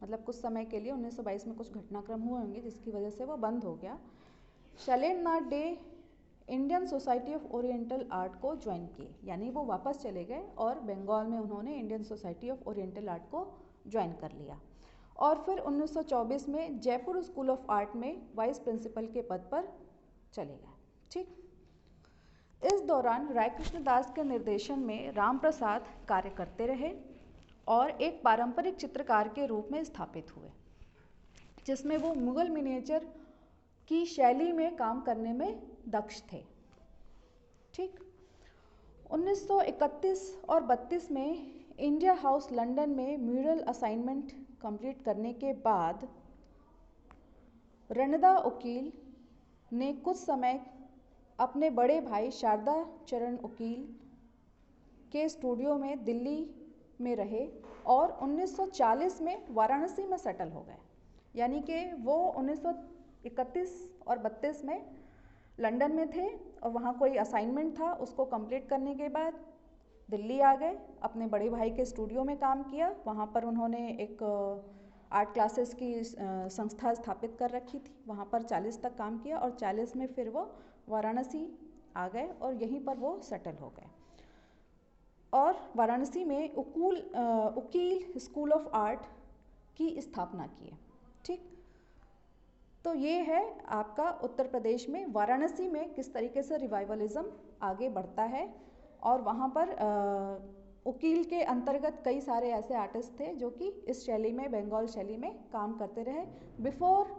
मतलब कुछ समय के लिए 1922 में कुछ घटनाक्रम हुए होंगे जिसकी वजह से वो बंद हो गया, Shailendranath De Indian society of oriental art को ज्वाइन किए, यानी वो वापस चले गए और बंगाल में उन्होंने Indian society of oriental art को ज्वाइन कर लिया। और फिर 1924 में जयपुर स्कूल ऑफ आर्ट में वाइस प्रिंसिपल के पद पर चले गए, ठीक। इस दौरान राय कृष्णदास के निर्देशन में राम प्रसाद कार्य करते रहे और एक पारंपरिक चित्रकार के रूप में स्थापित हुए, जिसमें वो मुगल मिनिएचर की शैली में काम करने में दक्ष थे, ठीक। 1931 और 32 में इंडिया हाउस लंदन में म्यूरल असाइनमेंट कंप्लीट करने के बाद रणदा उकील ने कुछ समय अपने बड़े भाई शारदा चरण उकील के स्टूडियो में दिल्ली में रहे और 1940 में वाराणसी में सेटल हो गए, यानी कि वो 1931 और 32 में लंदन में थे और वहाँ कोई असाइनमेंट था, उसको कंप्लीट करने के बाद दिल्ली आ गए, अपने बड़े भाई के स्टूडियो में काम किया। वहाँ पर उन्होंने एक आर्ट क्लासेस की संस्था स्थापित कर रखी थी, वहाँ पर 40 तक काम किया और 40 में फिर वो वाराणसी आ गए और यहीं पर वो सेटल हो गए और वाराणसी में उकील स्कूल ऑफ आर्ट की स्थापना की, ठीक। तो ये है आपका उत्तर प्रदेश में वाराणसी में किस तरीके से रिवाइवलिज्म आगे बढ़ता है, और वहाँ पर उकील के अंतर्गत कई सारे ऐसे आर्टिस्ट थे जो कि इस शैली में, बंगाल शैली में काम करते रहे बिफोर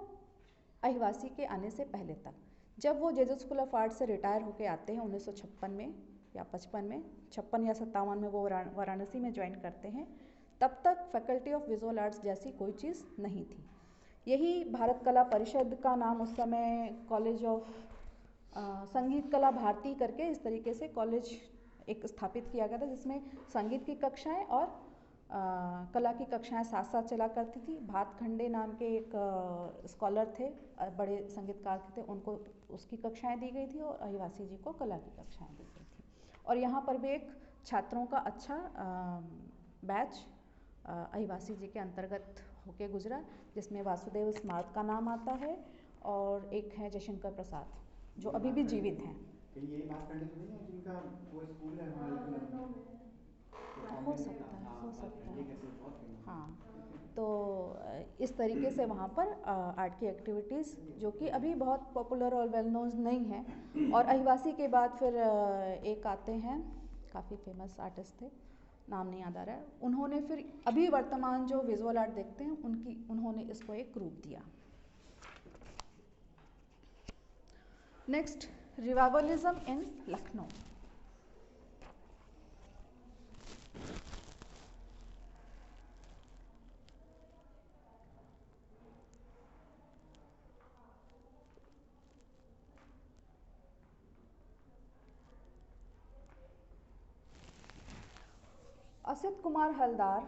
अहिवासी के आने से पहले तक। जब वो जेजेस स्कूल ऑफ आर्ट से रिटायर होके आते हैं 1956 में या 55 में, 56 या 57 में वो वाराणसी में ज्वाइन करते हैं, तब तक फैकल्टी ऑफ विजुअल आर्ट्स जैसी कोई चीज़ नहीं थी। यही भारत कला परिषद का नाम उस समय कॉलेज ऑफ संगीत कला भारती करके इस तरीके से कॉलेज एक स्थापित किया गया था, जिसमें संगीत की कक्षाएं और कला की कक्षाएं साथ साथ चला करती थी। भातखंडे नाम के एक स्कॉलर थे, बड़े संगीतकार थे, उनको उसकी कक्षाएं दी गई थी और अहिवासी जी को कला की कक्षाएं दी गई थी। और यहाँ पर भी एक छात्रों का अच्छा बैच अहिवासी जी के अंतर्गत होके गुजरा, जिसमें वासुदेव स्मार्ट का नाम आता है और एक है जयशंकर प्रसाद, जो अभी भी जीवित हैं। कहीं यही बात करने तो नहीं है जिनका वो स्कूल है वहाँ लखनऊ में? हो सकता है, हो सकता ये है। कैसे बहुत famous है। हाँ, तो इस तरीके से वहाँ पर आर्ट की एक्टिविटीज़ जो कि अभी बहुत पॉपुलर और वेल नोन नहीं है। और अहिवासी के बाद फिर एक आते हैं, काफ़ी फेमस आर्टिस्ट थे, नाम नहीं याद आ रहा है, उन्होंने फिर अभी वर्तमान जो विजुअल आर्ट देखते हैं उन्होंने इसको एक रूप दिया। नेक्स्ट, रिवाइवलिज्म इन लखनऊ। असित कुमार हलदार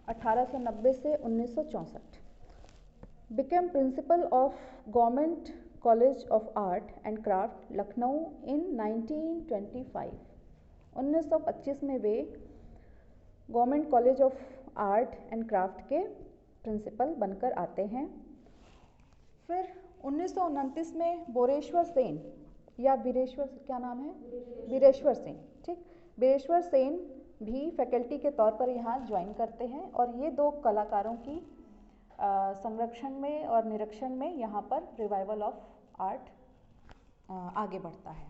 1890 से 1964 became principal of Government College of Art and Craft, Lucknow in 1925। 1925 में वे government college of art and craft के प्रिंसिपल बनकर आते हैं। फिर 1929 में बोरेश्वर सेन या बीरेश्वर, क्या नाम है, बीरेश्वर सेन, ठीक, बीरेश्वर सेन भी फैकल्टी के तौर पर यहाँ ज्वाइन करते हैं और ये दो कलाकारों की संरक्षण में और निरीक्षण में यहाँ पर रिवाइवल ऑफ आर्ट आगे बढ़ता है।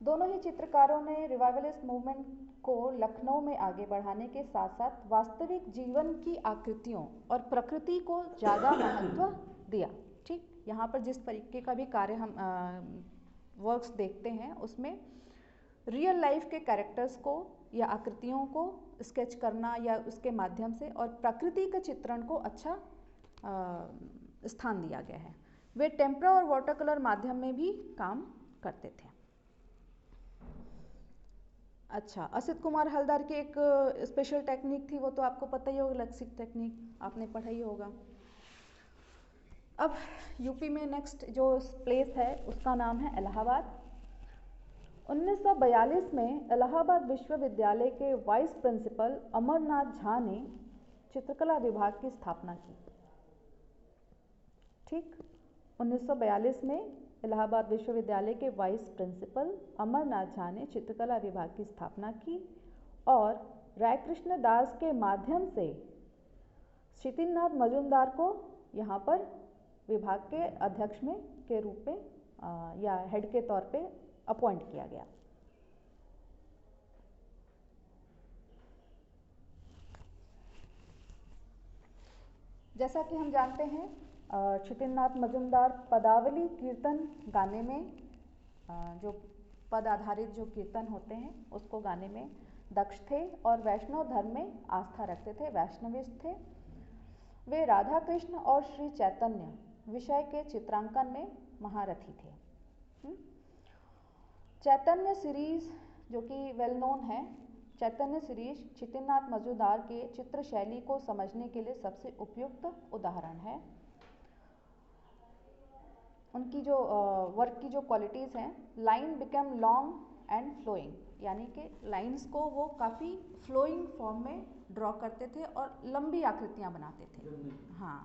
दोनों ही चित्रकारों ने रिवाइवलिस्ट मूवमेंट को लखनऊ में आगे बढ़ाने के साथ साथ वास्तविक जीवन की आकृतियों और प्रकृति को ज़्यादा महत्व दिया। ठीक, यहाँ पर जिस तरीके का भी कार्य हम वर्क्स देखते हैं उसमें रियल लाइफ के कैरेक्टर्स को या आकृतियों को स्केच करना या उसके माध्यम से और प्रकृति के चित्रण को अच्छा स्थान दिया गया है। वे टेम्परा और वाटर कलर माध्यम में भी काम करते थे। अच्छा, असित कुमार हलदार की एक स्पेशल टेक्निक थी, वो तो आपको पता ही होगा, लेक्सिक टेक्निक आपने पढ़ा ही होगा। अब यूपी में नेक्स्ट जो प्लेस है उसका नाम है इलाहाबाद। 1942 में इलाहाबाद विश्वविद्यालय के वाइस प्रिंसिपल अमरनाथ झा ने चित्रकला विभाग की स्थापना की। ठीक, 1942 में इलाहाबाद विश्वविद्यालय के वाइस प्रिंसिपल अमरनाथ झा ने चित्रकला विभाग की स्थापना की और रायकृष्ण दास के माध्यम से क्षितिनाथ मजूमदार को यहाँ पर विभाग के अध्यक्ष में के रूप में या हेड के तौर पे अपॉइंट किया गया। जैसा कि हम जानते हैं क्षितिनाथ मजूमदार पदावली कीर्तन गाने में जो पद आधारित जो कीर्तन होते हैं उसको गाने में दक्ष थे और वैष्णव धर्म में आस्था रखते थे, वैष्णविस्ट थे। वे राधा कृष्ण और श्री चैतन्य विषय के चित्रांकन में महारथी थे। चैतन्य सीरीज जो कि वेल नोन है, चैतन्य सीरीज क्षितिनाथ मजूमदार के चित्र शैली को समझने के लिए सबसे उपयुक्त उदाहरण है। उनकी जो वर्क की जो क्वालिटीज़ हैं, line become long and flowing, यानी कि लाइंस को वो काफ़ी फ्लोइंग फॉर्म में ड्रॉ करते थे और लंबी आकृतियाँ बनाते थे। हाँ,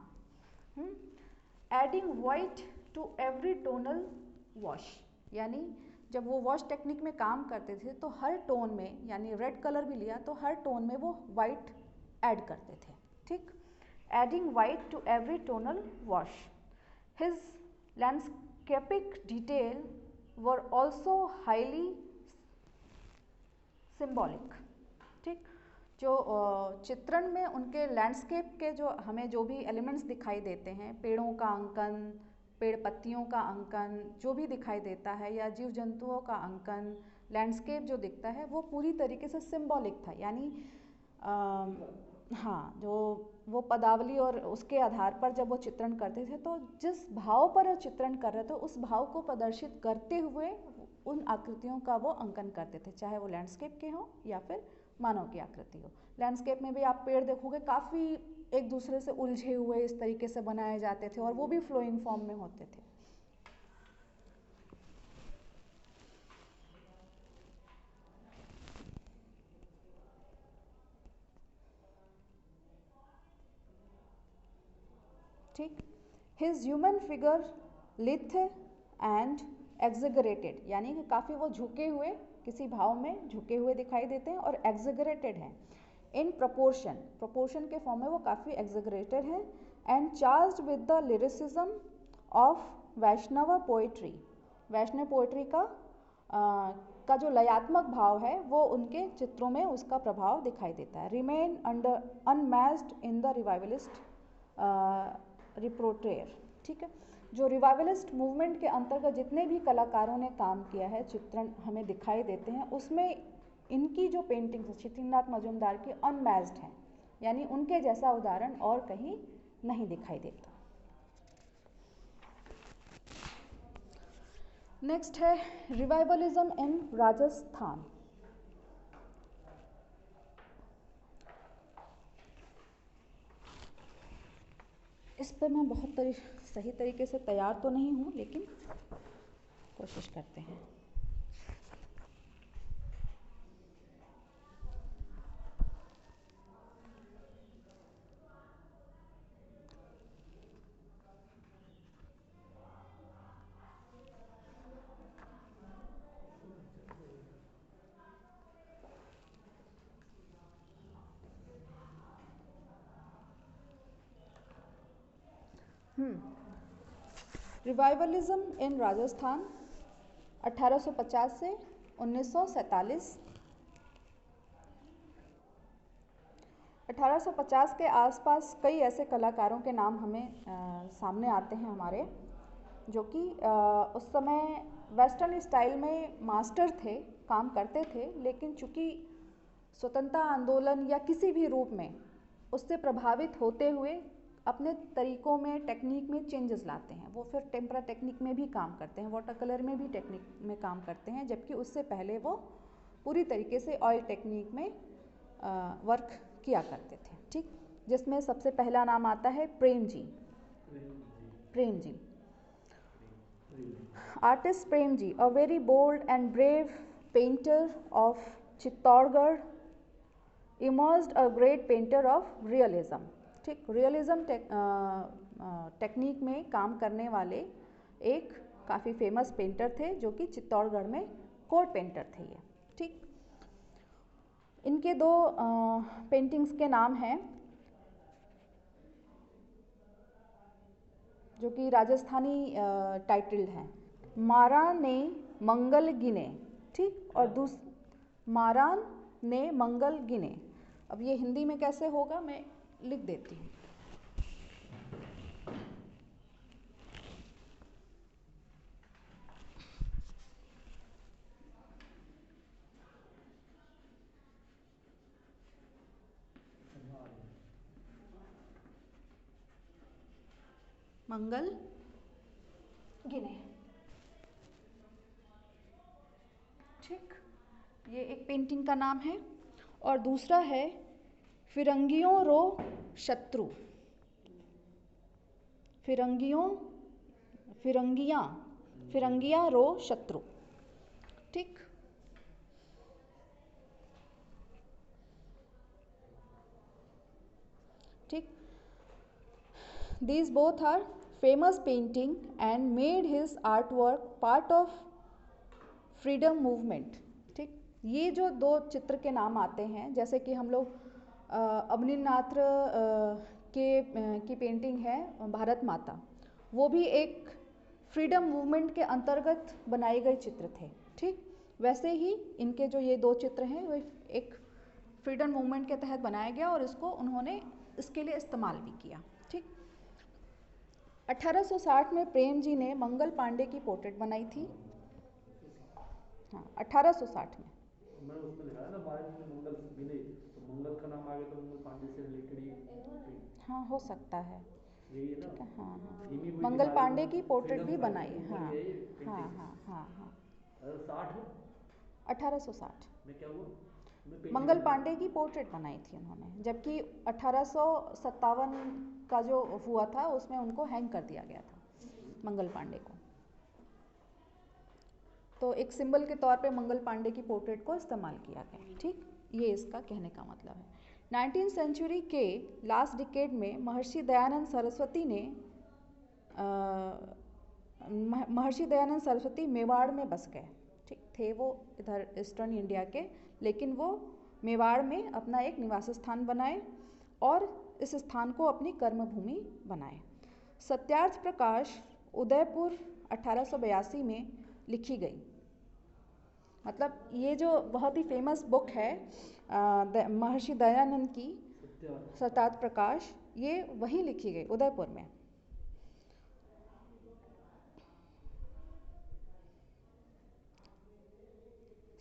adding white to every tonal wash, यानी जब वो वॉश टेक्निक में काम करते थे तो हर टोन में, यानी रेड कलर भी लिया तो हर टोन में वो वाइट ऐड करते थे। ठीक, adding white to every tonal wash. His landscapic detail were also highly symbolic. ठीक, जो चित्रण में उनके लैंडस्केप के जो हमें जो भी एलिमेंट्स दिखाई देते हैं, पेड़ों का अंकन, पेड़ पत्तियों का अंकन जो भी दिखाई देता है या जीव जंतुओं का अंकन, लैंडस्केप जो दिखता है वो पूरी तरीके से सिंबॉलिक था, यानी हाँ, जो वो पदावली और उसके आधार पर जब वो चित्रण करते थे तो जिस भाव पर वो चित्रण कर रहे थे उस भाव को प्रदर्शित करते हुए उन आकृतियों का वो अंकन करते थे, चाहे वो लैंडस्केप के हों या फिर मानव की आकृति हो। लैंडस्केप में भी आप पेड़ देखोगे काफ़ी एक दूसरे से उलझे हुए इस तरीके से बनाए जाते थे और वो भी फ्लोइंग फॉर्म में होते थे। ठीक, his human figure lithe and exaggerated, यानी कि काफ़ी वो झुके हुए, किसी भाव में झुके हुए दिखाई देते हैं, और एग्जेगरेटेड हैं इन प्रोपोर्शन, प्रोपोर्शन के फॉर्म में वो काफ़ी एग्जेगरेटेड हैं, and charged with the lyricism of Vaishnava poetry, Vaishnava poetry का जो लयात्मक भाव है वो उनके चित्रों में उसका प्रभाव दिखाई देता है। Remain under unmatched in the revivalist repertoire, ठीक है। जो रिवाइवलिस्ट मूवमेंट के अंतर्गत जितने भी कलाकारों ने काम किया है, चित्रण हमें दिखाई देते हैं, उसमें इनकी जो पेंटिंग्स क्षितिनाथ मजूमदार की अनमैच्ड हैं, यानी उनके जैसा उदाहरण और कहीं नहीं दिखाई देता। नेक्स्ट है रिवाइवलिज्म इन राजस्थान। इस पर मैं बहुत सही तरीके से तैयार तो नहीं हूँ, लेकिन कोशिश करते हैं। रिवाइवलिज्म इन राजस्थान 1850 से 1947। 1850 के आसपास कई ऐसे कलाकारों के नाम हमें सामने आते हैं हमारे, जो कि उस समय वेस्टर्न स्टाइल में मास्टर थे, काम करते थे, लेकिन चूँकि स्वतंत्रता आंदोलन या किसी भी रूप में उससे प्रभावित होते हुए अपने तरीकों में, टेक्निक में चेंजेस लाते हैं। वो फिर टेम्परा टेक्निक में भी काम करते हैं, वाटर कलर में भी टेक्निक में काम करते हैं, जबकि उससे पहले वो पूरी तरीके से ऑयल टेक्निक में वर्क किया करते थे, ठीक। जिसमें सबसे पहला नाम आता है Prem ji. Prem ji, artist Prem ji, a very bold and brave painter of Chittorgarh, emerged a great painter of realism, ठीक। रियलिज्म टेक्निक में काम करने वाले एक काफ़ी फेमस पेंटर थे, जो कि चित्तौड़गढ़ में कोर्ट पेंटर थे ये, ठीक। इनके दो पेंटिंग्स के नाम हैं, जो कि राजस्थानी टाइटल्ड हैं। मारान ने मंगल गिने, ठीक, और मारान ने मंगल गिने। अब ये हिंदी में कैसे होगा मैं लिख देती हूँ। मंगल गिने, ठीक, ये एक पेंटिंग का नाम है। और दूसरा है फिरंगियों रो शत्रु, फिरंगियां रो शत्रु, ठीक। ठीक, these both are famous painting and made his artwork part of freedom movement, ठीक। ये जो दो चित्र के नाम आते हैं, जैसे कि हम लोग अवनीनाथ की पेंटिंग है भारत माता, वो भी एक फ्रीडम मूवमेंट के अंतर्गत बनाए गए चित्र थे, ठीक। वैसे ही इनके जो ये दो चित्र हैं वो एक फ्रीडम मूवमेंट के तहत बनाया गया और इसको उन्होंने इसके लिए इस्तेमाल भी किया, ठीक। 1860 में प्रेम जी ने मंगल पांडे की पोर्ट्रेट बनाई थी, हाँ 1860 में। मैं उसमें लिखा है ना मंगल गिने, तो मंगल का नाम आ गया तो मंगल पांडे से रिलेटेड ही, हाँ हो सकता है, यही है ना, ठीक है, हाँ हाँ, धीमी मंगल पांडे की पोर्ट्रेट भी बनाई है, हाँ हाँ हाँ हाँ हाँ। 1860 में क्या हुआ, मंगल पांडे की पोर्ट्रेट बनाई थी उन्होंने, जबकि 1857 का जो हुआ था उसमें उनको हैंग कर दिया गया था मंगल पांडे को। तो एक सिंबल के तौर पे मंगल पांडे की पोर्ट्रेट को इस्तेमाल किया गया, ठीक। ये इसका कहने का मतलब है। 19वीं सेंचुरी के लास्ट डिकेड में महर्षि दयानंद सरस्वती ने महर्षि दयानंद सरस्वती मेवाड़ में बस गए। ठीक थे वो इधर ईस्टर्न इंडिया के, लेकिन वो मेवाड़ में अपना एक निवास स्थान बनाए और इस स्थान को अपनी कर्मभूमि बनाए। सत्यार्थ प्रकाश उदयपुर 1882 में लिखी गई। मतलब ये जो बहुत ही फेमस बुक है महर्षि दयानंद की, सत्यार्थ प्रकाश, ये वहीं लिखी गई उदयपुर में।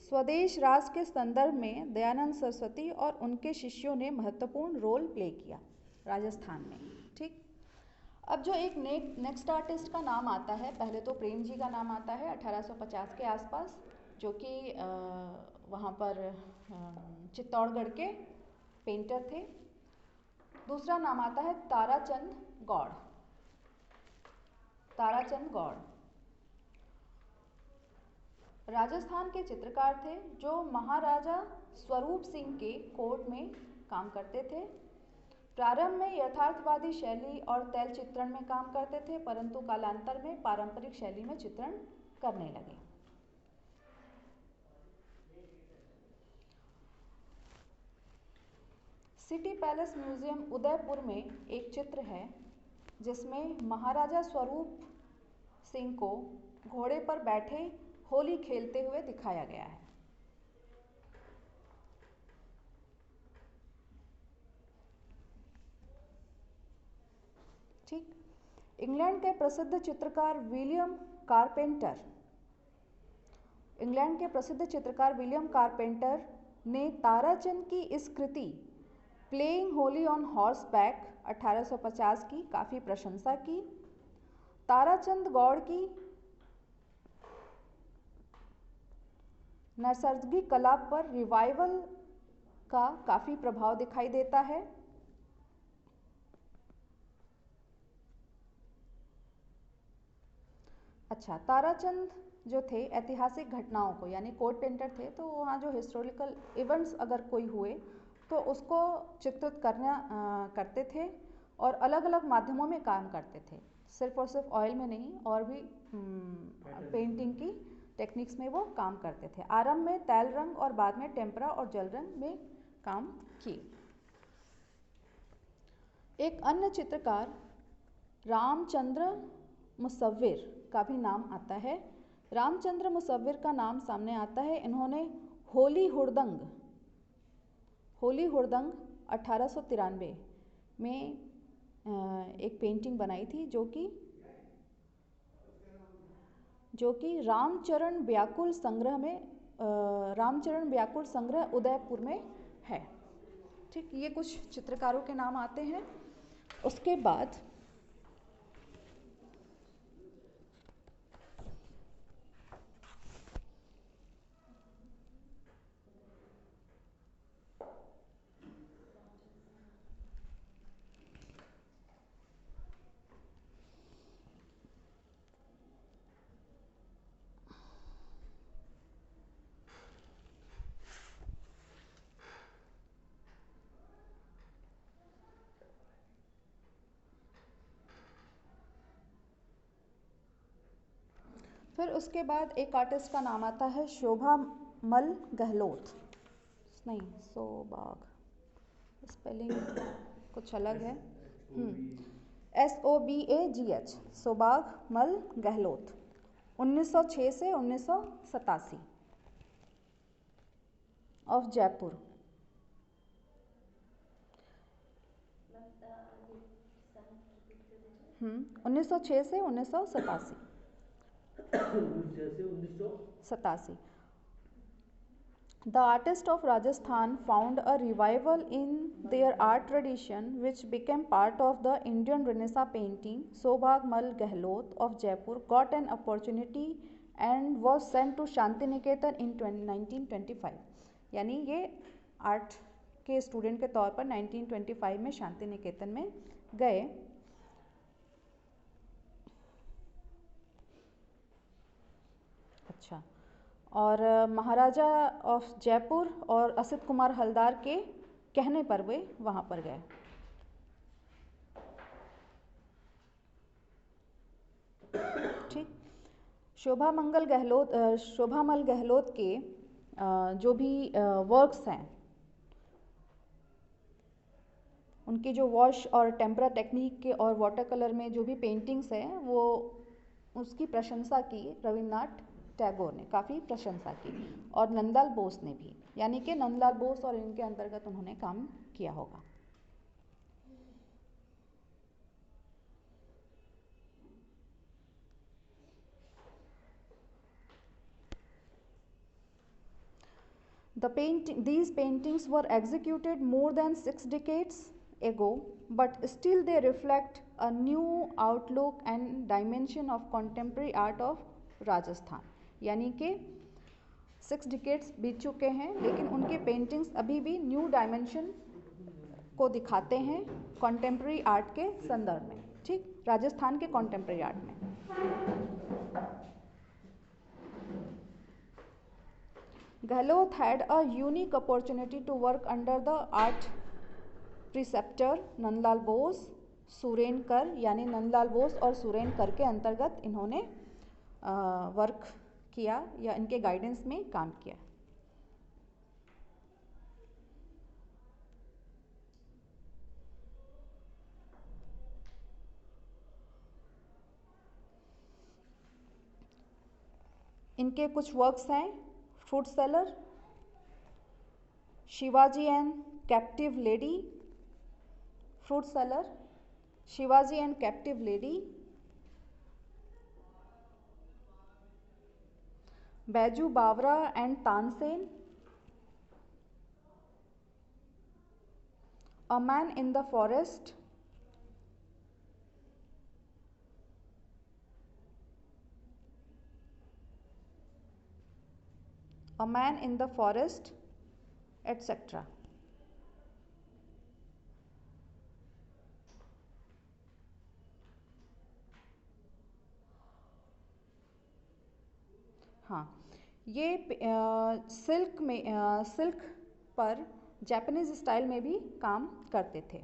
स्वदेश राज के संदर्भ में दयानंद सरस्वती और उनके शिष्यों ने महत्वपूर्ण रोल प्ले किया राजस्थान में। ठीक, अब जो एक नेक्स्ट आर्टिस्ट का नाम आता है, पहले तो प्रेम जी का नाम आता है 1850 के आसपास, जो कि वहाँ पर चित्तौड़गढ़ के पेंटर थे। दूसरा नाम आता है ताराचंद गौड़। ताराचंद गौड़ राजस्थान के चित्रकार थे जो महाराजा स्वरूप सिंह के कोर्ट में काम करते थे। प्रारंभ में यथार्थवादी शैली और तैल चित्रण में काम करते थे, परंतु कालांतर में पारंपरिक शैली में चित्रण करने लगे। सिटी पैलेस म्यूजियम उदयपुर में एक चित्र है जिसमें महाराजा स्वरूप सिंह को घोड़े पर बैठे होली खेलते हुए दिखाया गया है। ठीक, इंग्लैंड के प्रसिद्ध चित्रकार विलियम कारपेंटर ने ताराचंद की इस कृति playing Holi on horseback 1850 की काफ़ी प्रशंसा की। ताराचंद गौड़ की नैसर्गिक कला पर रिवाइवल का काफ़ी प्रभाव दिखाई देता है। अच्छा, ताराचंद जो थे ऐतिहासिक घटनाओं को, यानी कोर्ट पेंटर थे, तो वहाँ जो हिस्टोरिकल इवेंट्स अगर कोई हुए तो उसको चित्रित करते थे और अलग अलग माध्यमों में काम करते थे, सिर्फ और सिर्फ ऑयल में नहीं, और भी पेंटिंग की टेक्निक्स में वो काम करते थे। आरंभ में तैल रंग और बाद में टेम्परा और जल रंग में काम किए। एक अन्य चित्रकार रामचंद्र मुसव्विर का भी नाम आता है। रामचंद्र मुसव्विर का नाम सामने आता है। इन्होंने होली हुड़दंग 1893 में एक पेंटिंग बनाई थी जो कि रामचरण व्याकुल संग्रह उदयपुर में है। ठीक, ये कुछ चित्रकारों के नाम आते हैं। उसके बाद फिर उसके बाद एक आर्टिस्ट का नाम आता है शोभामल गहलोत। नहीं, सोबाग, स्पेलिंग कुछ अलग है। SOBAGH, शोभामल गहलोत, 1906 से 1987 ऑफ जयपुर। 1906 से 1987। 87. The artists of Rajasthan found a revival in their art tradition which became part of the Indian Renaissance painting. Sobhag-Mal Gehlot of Jaipur got an opportunity and was sent to Shanti Niketan in 1925. यानी ये art के student के तौर पर 1925 में शांति निकेतन में गए। अच्छा, और महाराजा ऑफ जयपुर और असित कुमार हलदार के कहने पर वे वहाँ पर गए। ठीक। शोभामल गहलोत के जो भी वर्क्स हैं, उनके जो वॉश और टेम्परा टेक्निक के और वाटर कलर में जो भी पेंटिंग्स हैं, वो उसकी प्रशंसा की रविन्द्रनाथ टैगोर ने, काफ़ी प्रशंसा की, और नंदलाल बोस ने भी, यानी कि नंदलाल बोस और इनके अंतर्गत उन्होंने काम किया होगा। These paintings were executed more than 6 decades ago, but still they reflect a new outlook and dimension of contemporary art of Rajasthan. यानी कि 6 decades बीत चुके हैं, लेकिन उनके पेंटिंग्स अभी भी न्यू डायमेंशन को दिखाते हैं कॉन्टेम्प्रेरी आर्ट के संदर्भ में, ठीक, राजस्थान के कॉन्टेम्प्रेरी आर्ट में। Gehlot had a unique opportunity to work under the art preceptor Nandlal Bose, Suren कर, यानी नंदलाल बोस और सुरेन कर के अंतर्गत इन्होंने वर्क किया या इनके गाइडेंस में काम किया। इनके कुछ वर्क्स हैं, food seller, Shivaji and captive lady, food seller, Shivaji and captive lady, Baiju Bawra and Tansen, a man in the forest, A Man in the Forest, etc. हाँ, ये सिल्क पर जापानीज स्टाइल में भी काम करते थे।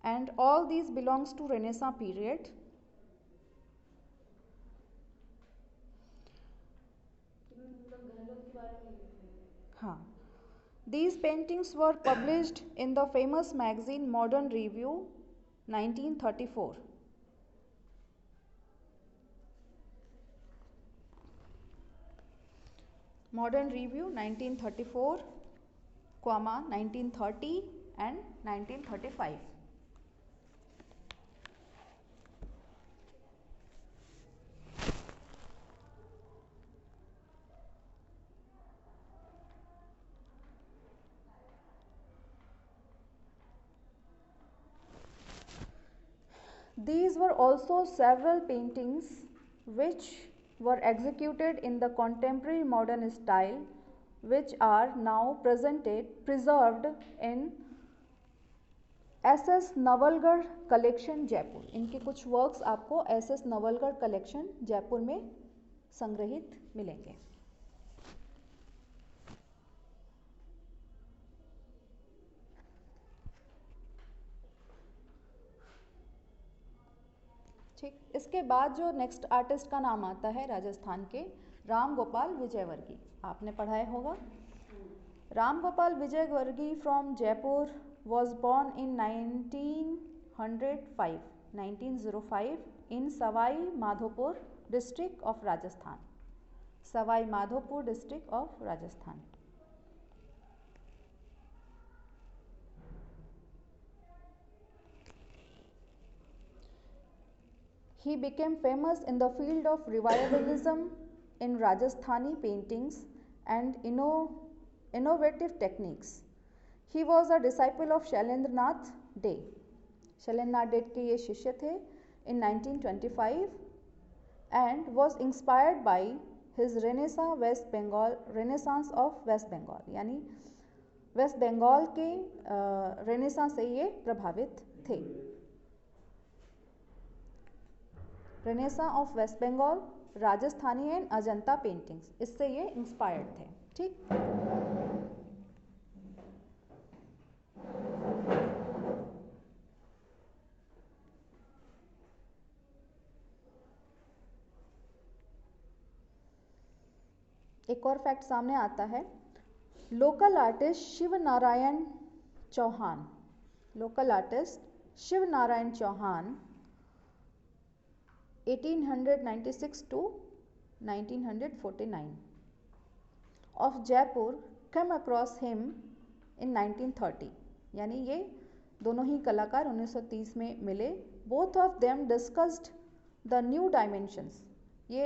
And all these belongs to Renaissance period. हाँ, these paintings were published in the famous magazine Modern Review 1934. Modern Review 1934, 1930 and 1935. These were also several paintings which were executed in the contemporary modern style, which are now preserved in SS Nawalgarh collection Jaipur. इनके कुछ works आपको SS Nawalgarh collection Jaipur में संग्रहित मिलेंगे। ठीक, इसके बाद जो नेक्स्ट आर्टिस्ट का नाम आता है राजस्थान के, राम गोपाल विजयवर्गीय, आपने पढ़ाया होगा। Ram Gopal Vijayvargiya from Jaipur was born in 1905 in Savai Madhopur district of Rajasthan. Savai Madhopur district of Rajasthan. He became famous in the field of revivalism in Rajasthani paintings and innovative techniques. He was a disciple of Shailendranath Dey. Shailendranath Dey के ये शिष्य थे in 1925 and was inspired by his Renaissance of West Bengal, यानी West Bengal के renaissance से ये प्रभावित थे। Renaissance of West Bengal, Rajasthani and Ajanta paintings, इससे ये इंस्पायर्ड थे। ठीक, एक और फैक्ट सामने आता है, local artist Shiv Narayan Chauhan, local artist Shiv Narayan Chauhan 1896 to 1949 of Jaipur came across him in 1930, यानी ये दोनों ही कलाकार 1930 में मिले. Both of them discussed the new dimensions, ये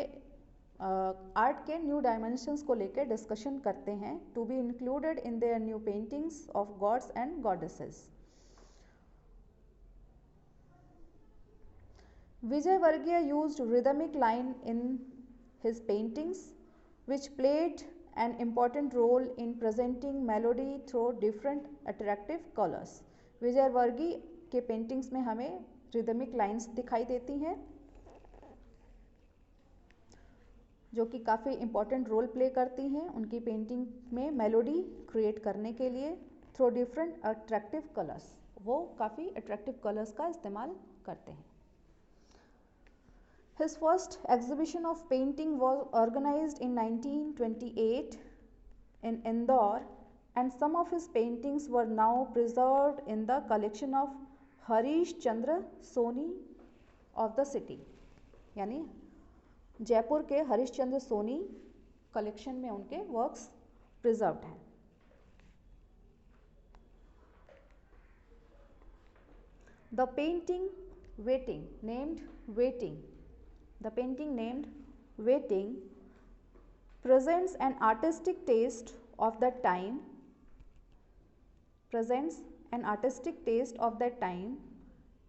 आर्ट के न्यू डायमेंशंस को लेकर डिस्कशन करते हैं, to be included in their new paintings of gods and goddesses. Vijay Vargiya used rhythmic line in his paintings, which played an important role in presenting melody through different attractive colors. विजय वर्गी के paintings में हमें rhythmic lines दिखाई देती हैं, जो कि काफ़ी important role play करती हैं उनकी पेंटिंग में मेलोडी क्रिएट करने के लिए. थ्रू डिफरेंट अट्रैक्टिव कलर्स, वो काफ़ी अट्रैक्टिव कलर्स का इस्तेमाल करते हैं. His first exhibition of painting was organized in 1928 in Indore, and some of his paintings were now preserved in the collection of Harish Chandra Soni of the city. यानी जयपुर के Harish Chandra Soni collection में उनके works preserved हैं. The painting named Waiting presents an artistic taste of that time.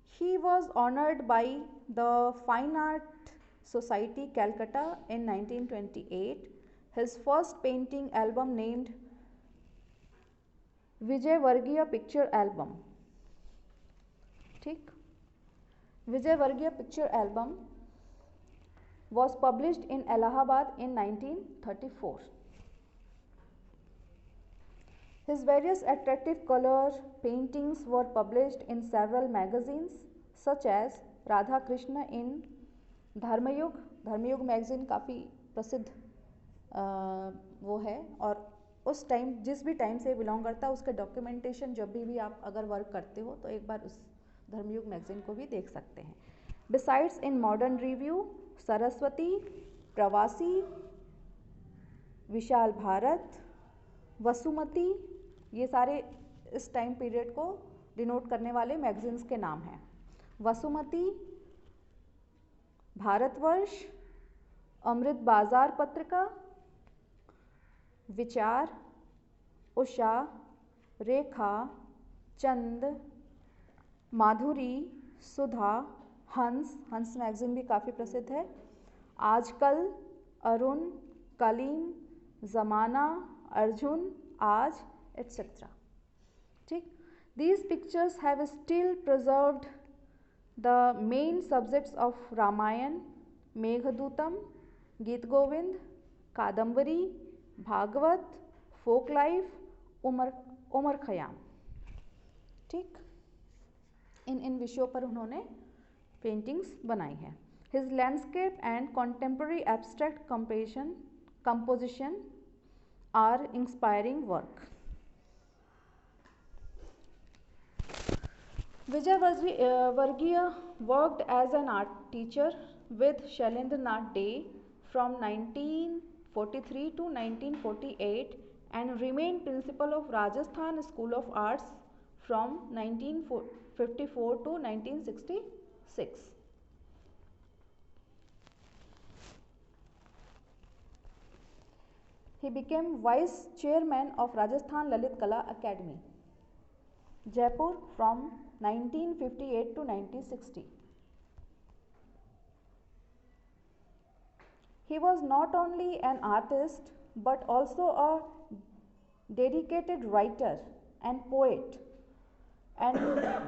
He was honored by the Fine Art Society Calcutta in 1928. His first painting album named Vijay Vargiya Picture Album. ठीक, Vijay Vargiya Picture Album was published in Allahabad in 1934. His various attractive color paintings were published in several magazines such as Radha Krishna in Dharmayug. Dharmayug magazine काफ़ी प्रसिद्ध वो है, और उस time जिस भी time से बिलोंग करता है उसका डॉक्यूमेंटेशन जब भी आप अगर वर्क करते हो तो एक बार उस धर्मयुग मैगजीन को भी देख सकते हैं. Besides in modern review, Saraswati, प्रवासी, विशाल भारत, वसुमती, ये सारे इस टाइम पीरियड को डिनोट करने वाले मैगजीन्स के नाम हैं. वसुमती, भारतवर्ष, अमृत बाजार पत्रिका, विचार, उषा, रेखा, चंद, माधुरी, सुधा, हंस मैगजीन भी काफ़ी प्रसिद्ध है, आजकल, अरुण, कलीम, ज़माना, अर्जुन, आज, एटसेट्रा. ठीक, these pictures have still preserved the main subjects of Ramayan, Meghadutam, Geet Govind, Kadambari, Bhagavat, folk life, Omar Khayyam. ठीक, इन विषयों पर उन्होंने पेंटिंग्स बनाई हैं. His landscape and contemporary abstract composition are inspiring work. Vijay Vargiya worked as an art teacher with Shailendra Nath Dey from 1943 to 1948 and remained principal of Rajasthan School of Arts from 1954 to 1966. He became vice chairman of Rajasthan Lalit Kala Academy, Jaipur from 1958 to 1960. He was not only an artist but also a dedicated writer and poet and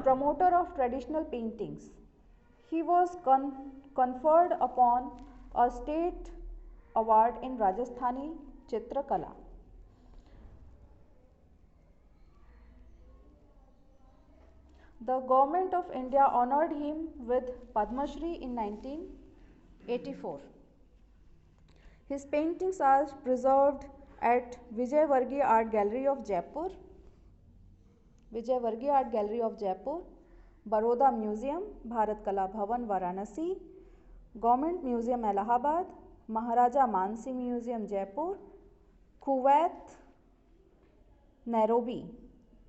promoter of traditional paintings. He was conferred upon a state award in Rajasthani Chitrakala. The government of India honored him with Padma Shri in 1984. His paintings are preserved at Vijay Varghese Art Gallery of Jaipur, Vijay Varghese Art Gallery of Jaipur, Baroda Museum, Bharat Kala Bhavan Varanasi, Government Museum Allahabad, Maharaja Mansi Museum Jaipur, Kuwait, Nairobi,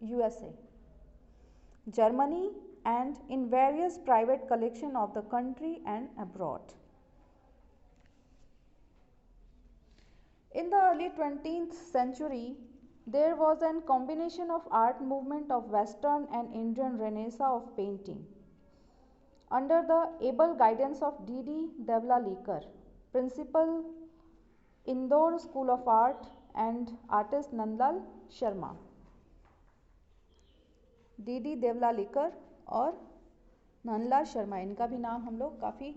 USA, Germany, and in various private collections of the country and abroad. In the early 20th century, there was a combination of art movement of Western and Indian Renaissance of painting. Under the able guidance of D.D. Devlalikar, Principal, Indore School of Art, and artist Nandlal Sharma. D.D. Devlalikar और नंदलाल शर्मा, इनका भी नाम हम लोग काफ़ी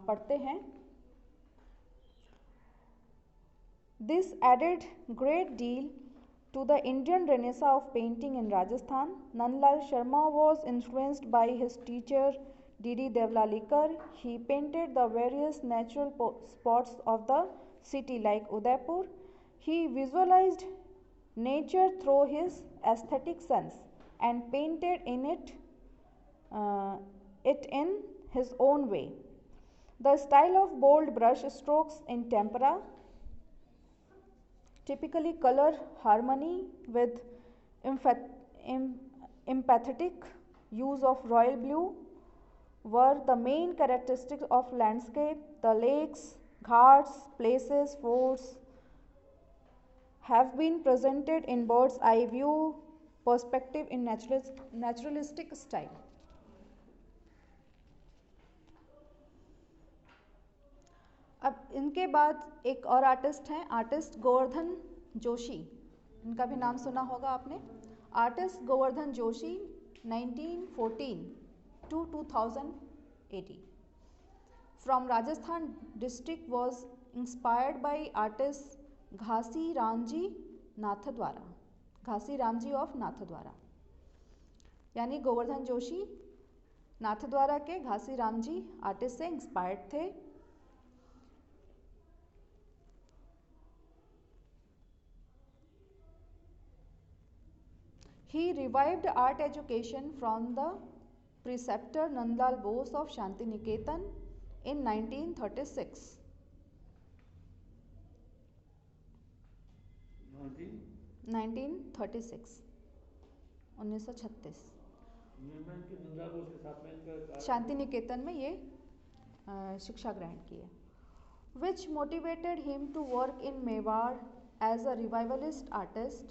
पढ़ते हैं. This added great deal to the Indian Renaissance of painting in Rajasthan. Nandlal Sharma was influenced by his teacher D.D. Devlalikar. He painted the various natural spots of the city like Udaipur. He visualized nature through his aesthetic sense and painted in it in his own way. The style of bold brush strokes in tempera, typically color harmony with empathetic use of royal blue, were the main characteristics of landscape. The lakes, ghats, places, forts have been presented in bird's eye view perspective in naturalistic style. अब इनके बाद एक और artist हैं, artist Govardhan Joshi, इनका भी नाम सुना होगा आपने. Artist Govardhan Joshi 1914 to 2018 from Rajasthan district was inspired by artist Ghasi Ramji Nathdwara, Ghasi Ramji of Nathdwara, यानी गोवर्धन जोशी नाथद्वारा के घासी रामजी आर्टिस्ट से इंस्पायर्ड थे. He revived art education from the preceptor Nandlal Bose of Shantiniketan in 1936. 1936 Shanti Niketan में ये शिक्षा ग्रहण की है. Which motivated him to work in Mewar as a revivalist artist.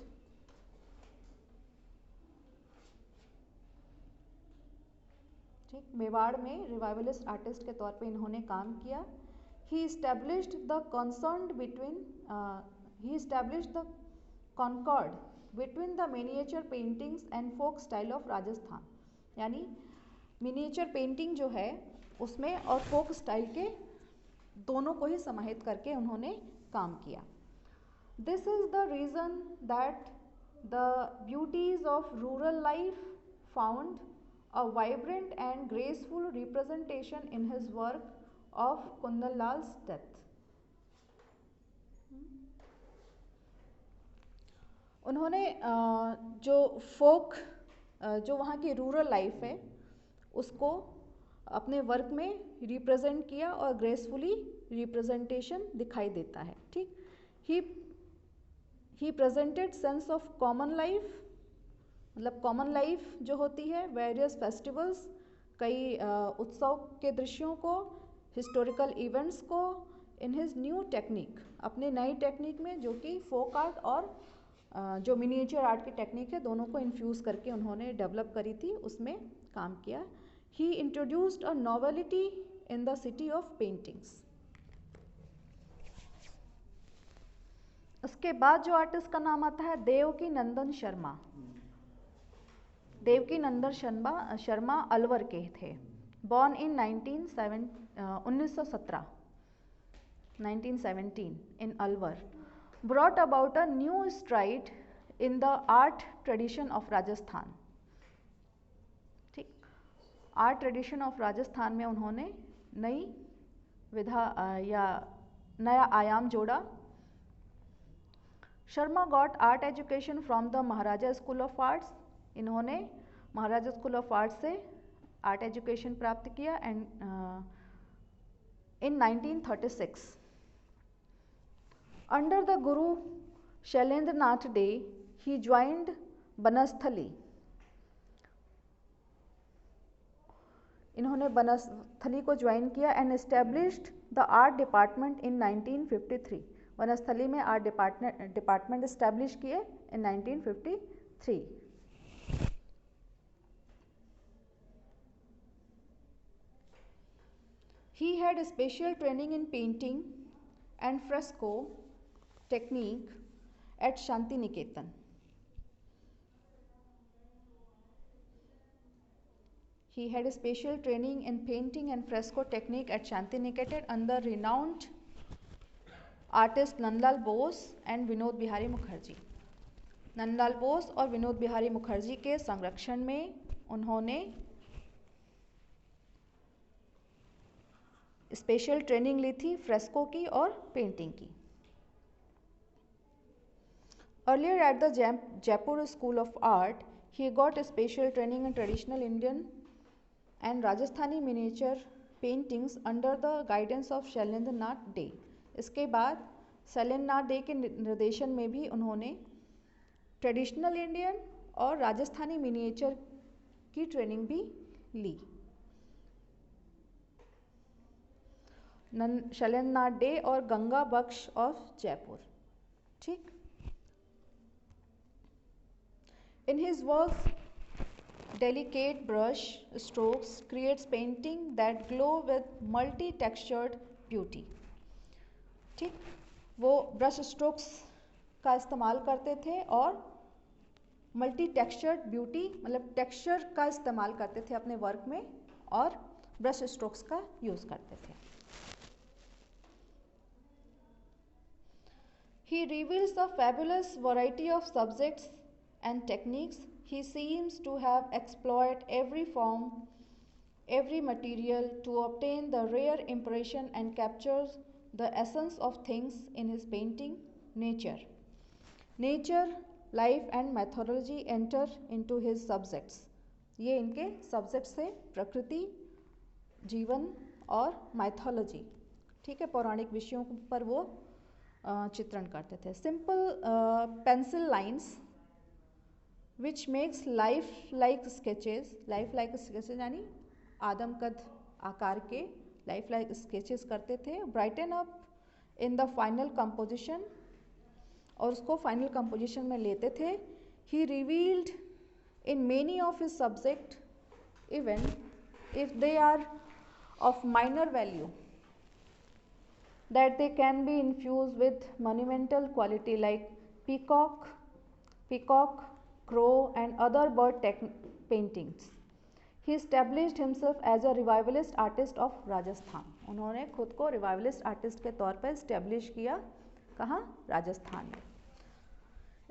ठीक, मेवाड़ में रिवाइवलिस्ट आर्टिस्ट के तौर पे इन्होंने काम किया. He established the concord between the miniature paintings and folk style of Rajasthan. यानी मिनिएचर पेंटिंग जो है उसमें और फोक स्टाइल के दोनों को ही समाहित करके उन्होंने काम किया. This is the reason that the beauties of rural life found a vibrant and graceful representation in his work of Kundan Lal's death. उन्होंने जो फोक जो वहाँ की रूरल लाइफ है उसको अपने वर्क में रिप्रेजेंट किया और ग्रेसफुली रिप्रेजेंटेशन दिखाई देता है. ठीक, he presented sense of common life, मतलब कॉमन लाइफ जो होती है, वेरियस फेस्टिवल्स, कई उत्सव के दृश्यों को, हिस्टोरिकल इवेंट्स को इन हिज न्यू टेक्निक, अपने नई टेक्निक में जो कि फोक आर्ट और जो मिनिएचर आर्ट की टेक्निक है दोनों को इन्फ्यूज़ करके उन्होंने डेवलप करी थी, उसमें काम किया. He introduced a novelty in the city of paintings. उसके बाद जो आर्टिस्ट का नाम आता है देवकी नंदन शर्मा. देवकी नंदन शर्मा अलवर के थे. Born in 1917 in Alwar. Brought about a new stride in the art tradition of Rajasthan. ठीक, आर्ट ट्रेडिशन ऑफ राजस्थान में उन्होंने नई विधा या नया आयाम जोड़ा। Sharma got art education from the Maharaja school of arts, इन्होंने महाराजा स्कूल ऑफ आर्ट्स से आर्ट एजुकेशन प्राप्त किया and in 1936 under the Guru Shailendra Nath day he joined Banasthali, इन्होंने बनस्थली को ज्वाइन किया and established the art department in 1953, Banasthali में आर्ट डिपार्टमेंट एस्टेब्लिश किए इन 1953। He had special training in painting and fresco technique at Shanti Niketan. He had special training in painting and fresco technique at Shanti Niketan under renowned artist Nandlal Bose and Vinod Bihari Mukherjee. Nandlal Bose और विनोद बिहारी मुखर्जी के संरक्षण में उन्होंने special training ली थी fresco की और painting की। Earlier at the Jaipur School of Art, he got a special training in traditional Indian and Rajasthani miniature paintings under the guidance of Shailendra Nath day. इसके बाद शैलेंद्र नाथ डे के निर्देशन में भी उन्होंने ट्रेडिशनल इंडियन और राजस्थानी मिनिएचर की ट्रेनिंग भी ली। शैलेंद्र नाथ डे और गंगा बख्श ऑफ जयपुर, ठीक। In his works, delicate brush strokes creates painting that glow with multi-textured beauty, ठीक। वो ब्रश स्ट्रोक्स का इस्तेमाल करते थे और मल्टी टेक्सचर्ड ब्यूटी मतलब टेक्सचर का इस्तेमाल करते थे अपने वर्क में और ब्रश स्ट्रोक्स का यूज़ करते थे। He reveals a fabulous variety of subjects and techniques. He seems to have exploited every form, every material to obtain the rare impression and captures the essence of things in his painting. Nature, life and mythology enter into his subjects. ये इनके subjects थे, प्रकृति, जीवन और mythology, ठीक है, पौराणिक विषयों पर वो चित्रण करते थे। Simple pencil lines which makes life like sketches यानी आदमकद आकार के लाइफ लाइक स्केचेस करते थे। Brighten up in the final composition, और उसको फाइनल कंपोजिशन में लेते थे। He revealed in many of his subject even if they are of minor value that they can be infused with monumental quality like peacock, crow and other bird paintings. He established himself as a revivalist artist of Rajasthan. उन्होंने खुद को revivalist artist के तौर पर establish किया, कहाँ? राजस्थान में।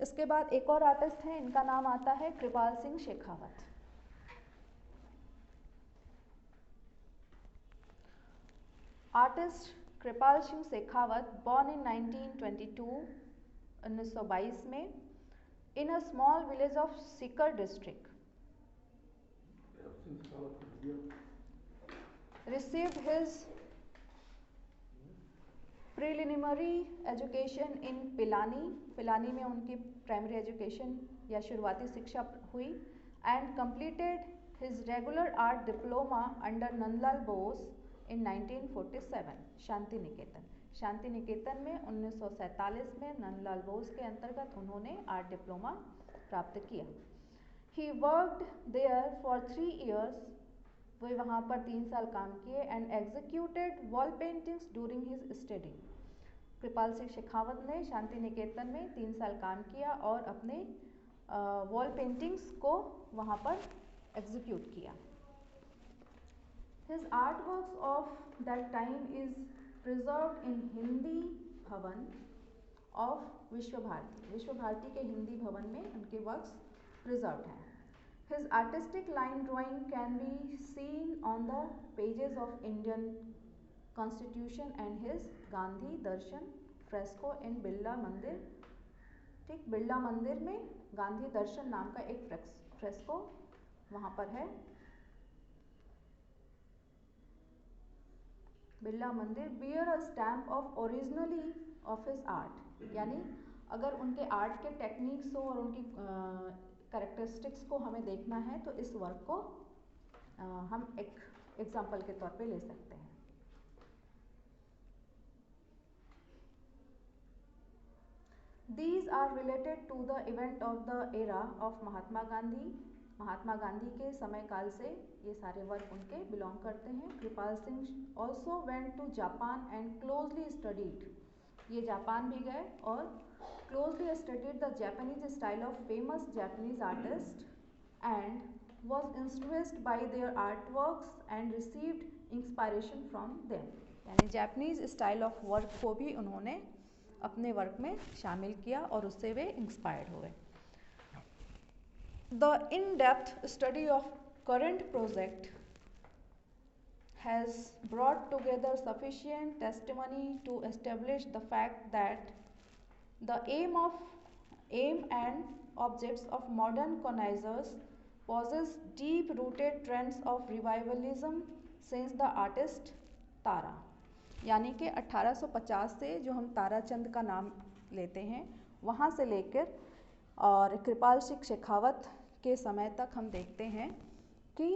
इसके बाद एक और आर्टिस्ट हैं, इनका नाम आता है Kripal Singh Shekhawat. Artist Kripal Singh Shekhawat born in 1922 1922 में in a small village of Sikar district, received his preliminary education in Pilani में उनकी प्राइमरी एजुकेशन या शुरुआती शिक्षा हुई and completed his regular art diploma under Nandlal Bose in 1947 Shanti Niketan में 1947 में नंदलाल बोस के अंतर्गत उन्होंने आर्ट डिप्लोमा प्राप्त किया। He worked there for 3 years, वे वहाँ पर 3 साल काम किए and executed wall paintings during his study। कृपाल सिंह शेखावत ने शांति निकेतन में 3 साल काम किया और अपने वॉल पेंटिंग्स को वहाँ पर एग्जीक्यूट किया। His artworks of that time is preserved in Hindi Bhavan of विश्व भारती के हिंदी भवन में उनके वर्क्स preserved हैं। His artistic line drawing can be seen on the pages of Indian constitution and his Gandhi Darshan fresco in Birla Mandir. ठीक, बिरला मंदिर में गांधी दर्शन नाम का एक फ्रेस्को वहाँ पर है। बिरला मंदिर bear a stamp of originally of his art, यानी अगर उनके आर्ट के टेक्निक्स और उनकी कैरेक्टरिस्टिक्स को हमें देखना है तो इस वर्क को हम एक एग्जाम्पल के तौर पे ले सकते हैं। These are related to the event of the era of Mahatma Gandhi. Mahatma Gandhi के समय काल से ये सारे वर्क उनके बिलोंग करते हैं। Kripal Singh also went to Japan and closely studied, ये जापान भी गए और closely studied the Japanese style of famous Japanese artist and was influenced by their art works and received inspiration from them, यानी Japanese style of work को भी उन्होंने अपने work में शामिल किया और उससे वे इंस्पायर्ड हुए। The in depth study of current project has brought together sufficient testimony to establish the fact that the aim and objects of modern connoisseurs possess deep rooted trends of revivalism since the artist Tara, यानी कि 1850 से जो हम ताराचंद का नाम लेते हैं वहाँ से लेकर और कृपाल सिंह शेखावत के समय तक हम देखते हैं कि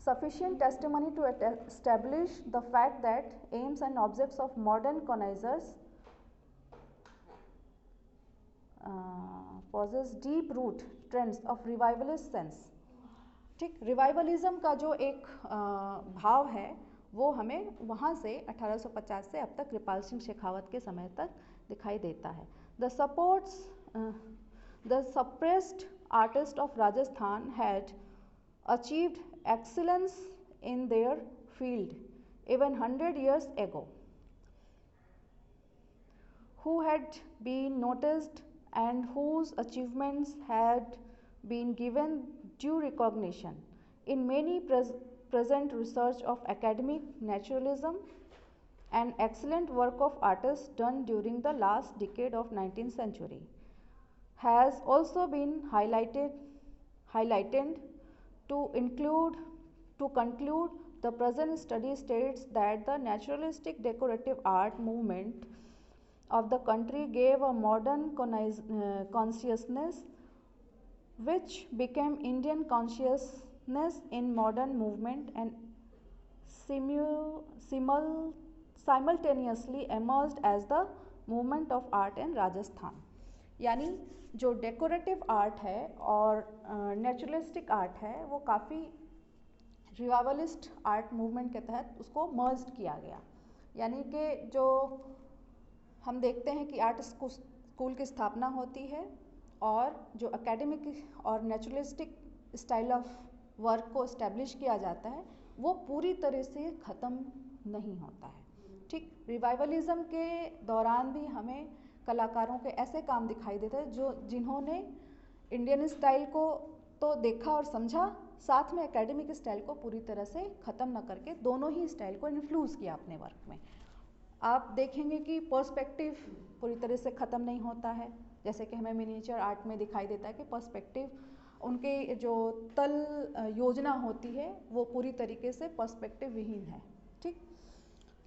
sufficient testimony to establish the fact that aims and objects of modern colonizers possess deep root trends of revivalist sense। ठीक, रिवाइवलिज्म का जो एक भाव है वो हमें वहाँ से 1850 से अब तक कृपाल सिंह शेखावत के समय तक दिखाई देता है। The suppressed artist of Rajasthan had achieved excellence in their field even 100 years ago, who had been noticed and whose achievements had been given due recognition in many present research of academic naturalism and excellent work of artists done during the last decade of 19th century, has also been highlighted to conclude the present study states that the naturalistic decorative art movement of the country gave a modern consciousness which became Indian consciousness in modern movement and simultaneously emerged as the movement of art in Rajasthan। यानी जो decorative art है और naturalistic art है वो काफ़ी revivalist art movement के तहत उसको मर्ज्ड किया गया, यानी कि जो हम देखते हैं कि आर्ट स्कूल की स्थापना होती है और जो एकेडमिक और नेचुरलिस्टिक स्टाइल ऑफ वर्क को इस्टेब्लिश किया जाता है वो पूरी तरह से ख़त्म नहीं होता है। ठीक, रिवाइवलिज्म के दौरान भी हमें कलाकारों के ऐसे काम दिखाई देते हैं जिन्होंने इंडियन स्टाइल को तो देखा और समझा, साथ में एकेडमिक स्टाइल को पूरी तरह से ख़त्म न करके दोनों ही स्टाइल को इन्फ्लुएंस किया अपने वर्क में। आप देखेंगे कि पर्सपेक्टिव पूरी तरह से ख़त्म नहीं होता है, जैसे कि हमें मिनिएचर आर्ट में दिखाई देता है कि पर्सपेक्टिव उनके जो तल योजना होती है वो पूरी तरीके से पर्सपेक्टिव विहीन है। ठीक,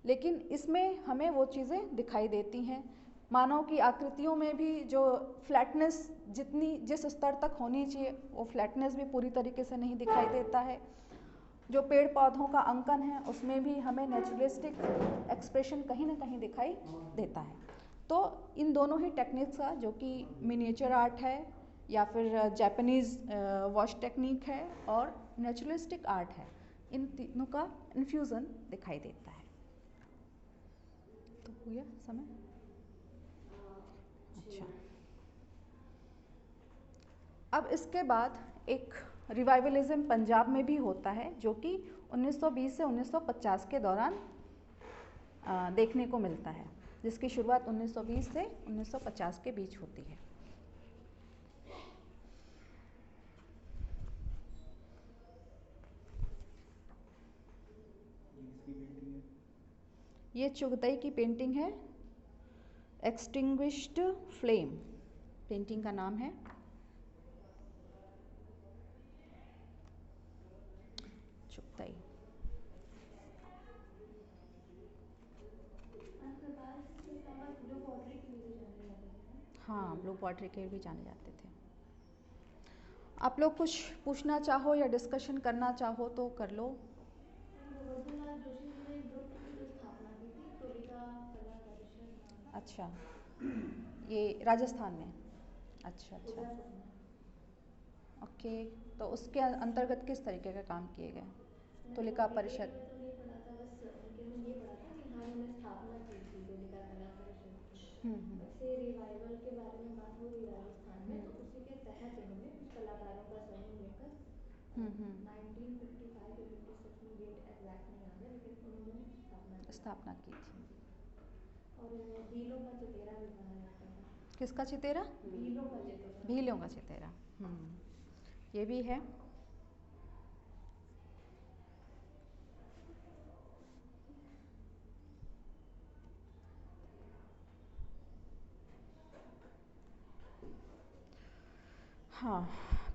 लेकिन इसमें हमें वो चीज़ें दिखाई देती हैं। मानव की आकृतियों में भी जो फ्लैटनेस जिस स्तर तक होनी चाहिए वो फ्लैटनेस भी पूरी तरीके से नहीं दिखाई देता है। जो पेड़ पौधों का अंकन है उसमें भी हमें नेचुरलिस्टिक एक्सप्रेशन कहीं ना कहीं दिखाई देता है। तो इन दोनों ही टेक्निक्स का, जो कि मिनिएचर आर्ट है या फिर जापानीज़ वॉश टेक्निक है और नेचुरलिस्टिक आर्ट है, इन तीनों का इन्फ्यूज़न दिखाई देता है। तो हो गया समय? अच्छा, अब इसके बाद एक रिवाइवलिज्म पंजाब में भी होता है जो कि 1920 से 1950 के दौरान देखने को मिलता है, जिसकी शुरुआत 1920 से 1950 के बीच होती है। इसकी भी ये चुगताई की पेंटिंग है, एक्सटिंग्विश्ड फ्लेम पेंटिंग का नाम है। चुगताई। हाँ, ब्लू पॉटरी के भी जाने जाते थे। आप लोग कुछ पूछना चाहो या डिस्कशन करना चाहो तो कर लो। अच्छा, ये राजस्थान में। अच्छा अच्छा, ओके। तो उसके अंतर्गत किस तरीके का काम किए गए? तुलिका परिषद। वैसे रिवाइवल के बारे में बात हो रही है राजस्थान में, तो उसी के तहत उन्होंने कुछ कलाकारों का समूह लेकर 1955 या 56 में, डेट एग्जैक्ट नहीं याद है, लेकिन उन्होंने स्थापना की थी। और इन्हें भीलों का चितेरा भी कहा जाता था। किसका चितेरा? भीलों का चितेरा। भीलों का चितेरा। ये भी है। हाँ,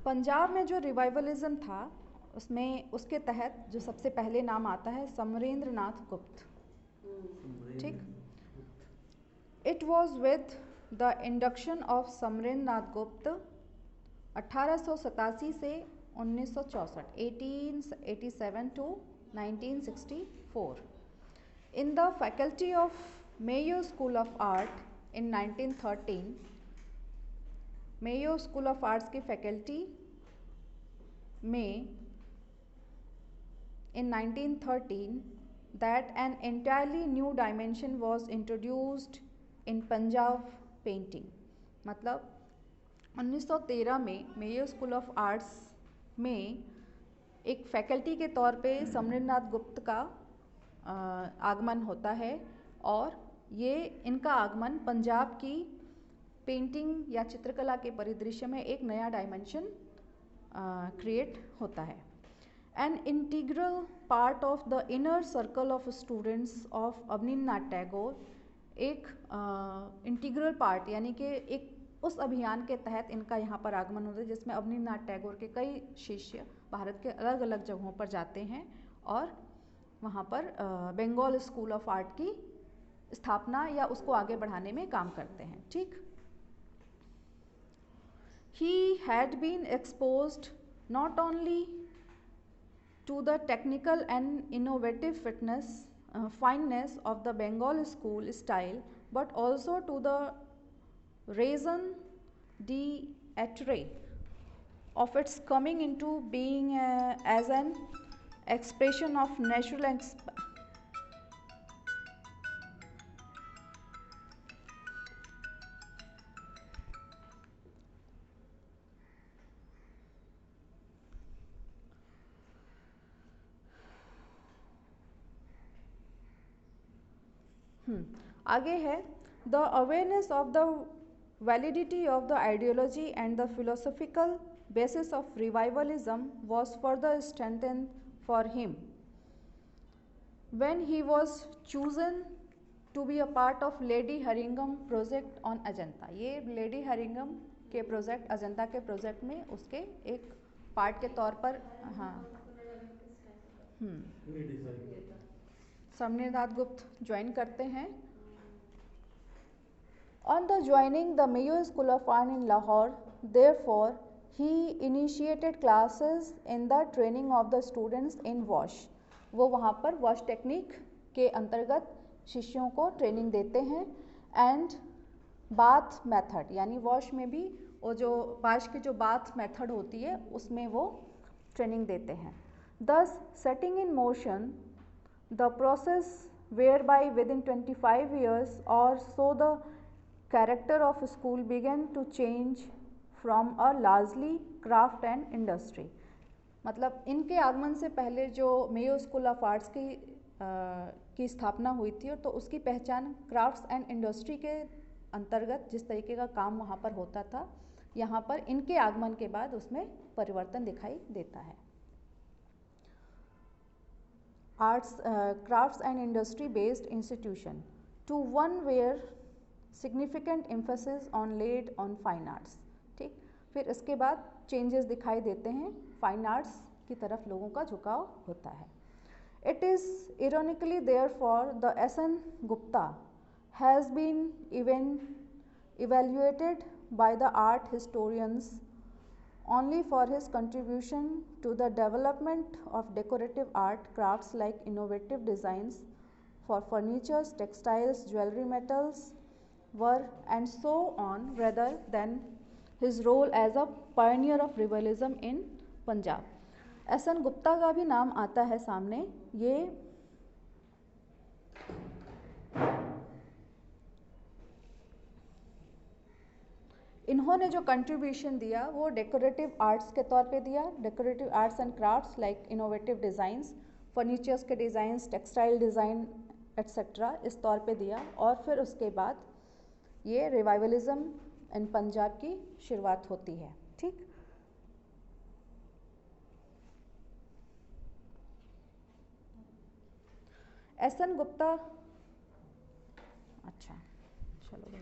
पंजाब में जो रिवाइवलिज्म था उसमें उसके तहत जो सबसे पहले नाम आता है समरेंद्र नाथ गुप्त। ठीक। It was with the induction of Samarendra Nath Gupta 1887 से 1964, 1887 to 1964, in the faculty of Mayo School of Art in 1913. Mayo school of arts की फैकल्टी में in 1913 that an entirely new dimension was introduced in Punjab painting. मतलब 1913 में Mayo school of arts में एक faculty के तौर पे समरेंद्रनाथ गुप्त का आगमन होता है और ये इनका आगमन पंजाब की पेंटिंग या चित्रकला के परिदृश्य में एक नया डायमेंशन क्रिएट होता है। An integral part of the inner circle of students of Abanindranath Tagore, एक इंटीग्रल पार्ट यानी कि एक उस अभियान के तहत इनका यहाँ पर आगमन होता है जिसमें अवनींद्रनाथ टैगोर के कई शिष्य भारत के अलग अलग जगहों पर जाते हैं और वहाँ पर बंगाल स्कूल ऑफ आर्ट की स्थापना या उसको आगे बढ़ाने में काम करते हैं। ठीक। He had been exposed not only to the technical and innovative fineness of the Bengal school style, but also to the raison d'etre of its coming into being as an expression of natural आगे है the awareness of the validity of the ideology and the philosophical basis of revivalism was further strengthened for him when he was chosen to be a part of Lady Haringham project on Ajanta. ये lady हरिंगम के project, Ajanta के project में उसके एक part के तौर पर समरेंद्रनाथ गुप्त ज्वाइन करते हैं। On the joining the Mayo School of Art in Lahore, therefore, he initiated classes in the training of the students in wash. वो वहाँ पर वॉश टेक्निक के अंतर्गत शिष्यों को ट्रेनिंग देते हैं एंड बाथ मेथड, यानी वॉश में भी वो जो वाश की जो बाथ मेथड होती है उसमें वो ट्रेनिंग देते हैं। Thus setting in motion the process whereby within 25 years or so the character of school began to change from a largely craft and industry. मतलब इनके आगमन से पहले जो मेयो स्कूल ऑफ आर्ट्स की स्थापना हुई थी तो उसकी पहचान क्राफ्ट्स एंड इंडस्ट्री के अंतर्गत जिस तरीके का काम वहाँ पर होता था, यहाँ पर इनके आगमन के बाद उसमें परिवर्तन दिखाई देता है। arts, crafts and industry based institution to one where significant emphasis on laid on fine arts. ठीक, फिर इसके बाद चेंजेस दिखाई देते हैं, फाइन आर्ट्स की तरफ लोगों का झुकाव होता है. It is ironically therefore the S.N. Gupta has been even evaluated by the art historians only for his contribution to the development of decorative art crafts like innovative designs for furnitures, textiles, jewelry, metals, work and so on rather than his role as a pioneer of revival in Punjab. SN. Gupta का भी नाम आता है सामने. ये इन्होंने जो contribution दिया वो डेकोरेटिव आर्ट्स के तौर पे दिया. Decorative arts and crafts like innovative designs, furnitures के डिज़ाइंस, टेक्सटाइल डिज़ाइन एट्सेट्रा इस तौर पे दिया. और फिर उसके बाद ये रिवाइवलिज्म इन पंजाब की शुरुआत होती है. ठीक, एस.एन. गुप्ता. अच्छा, चलो.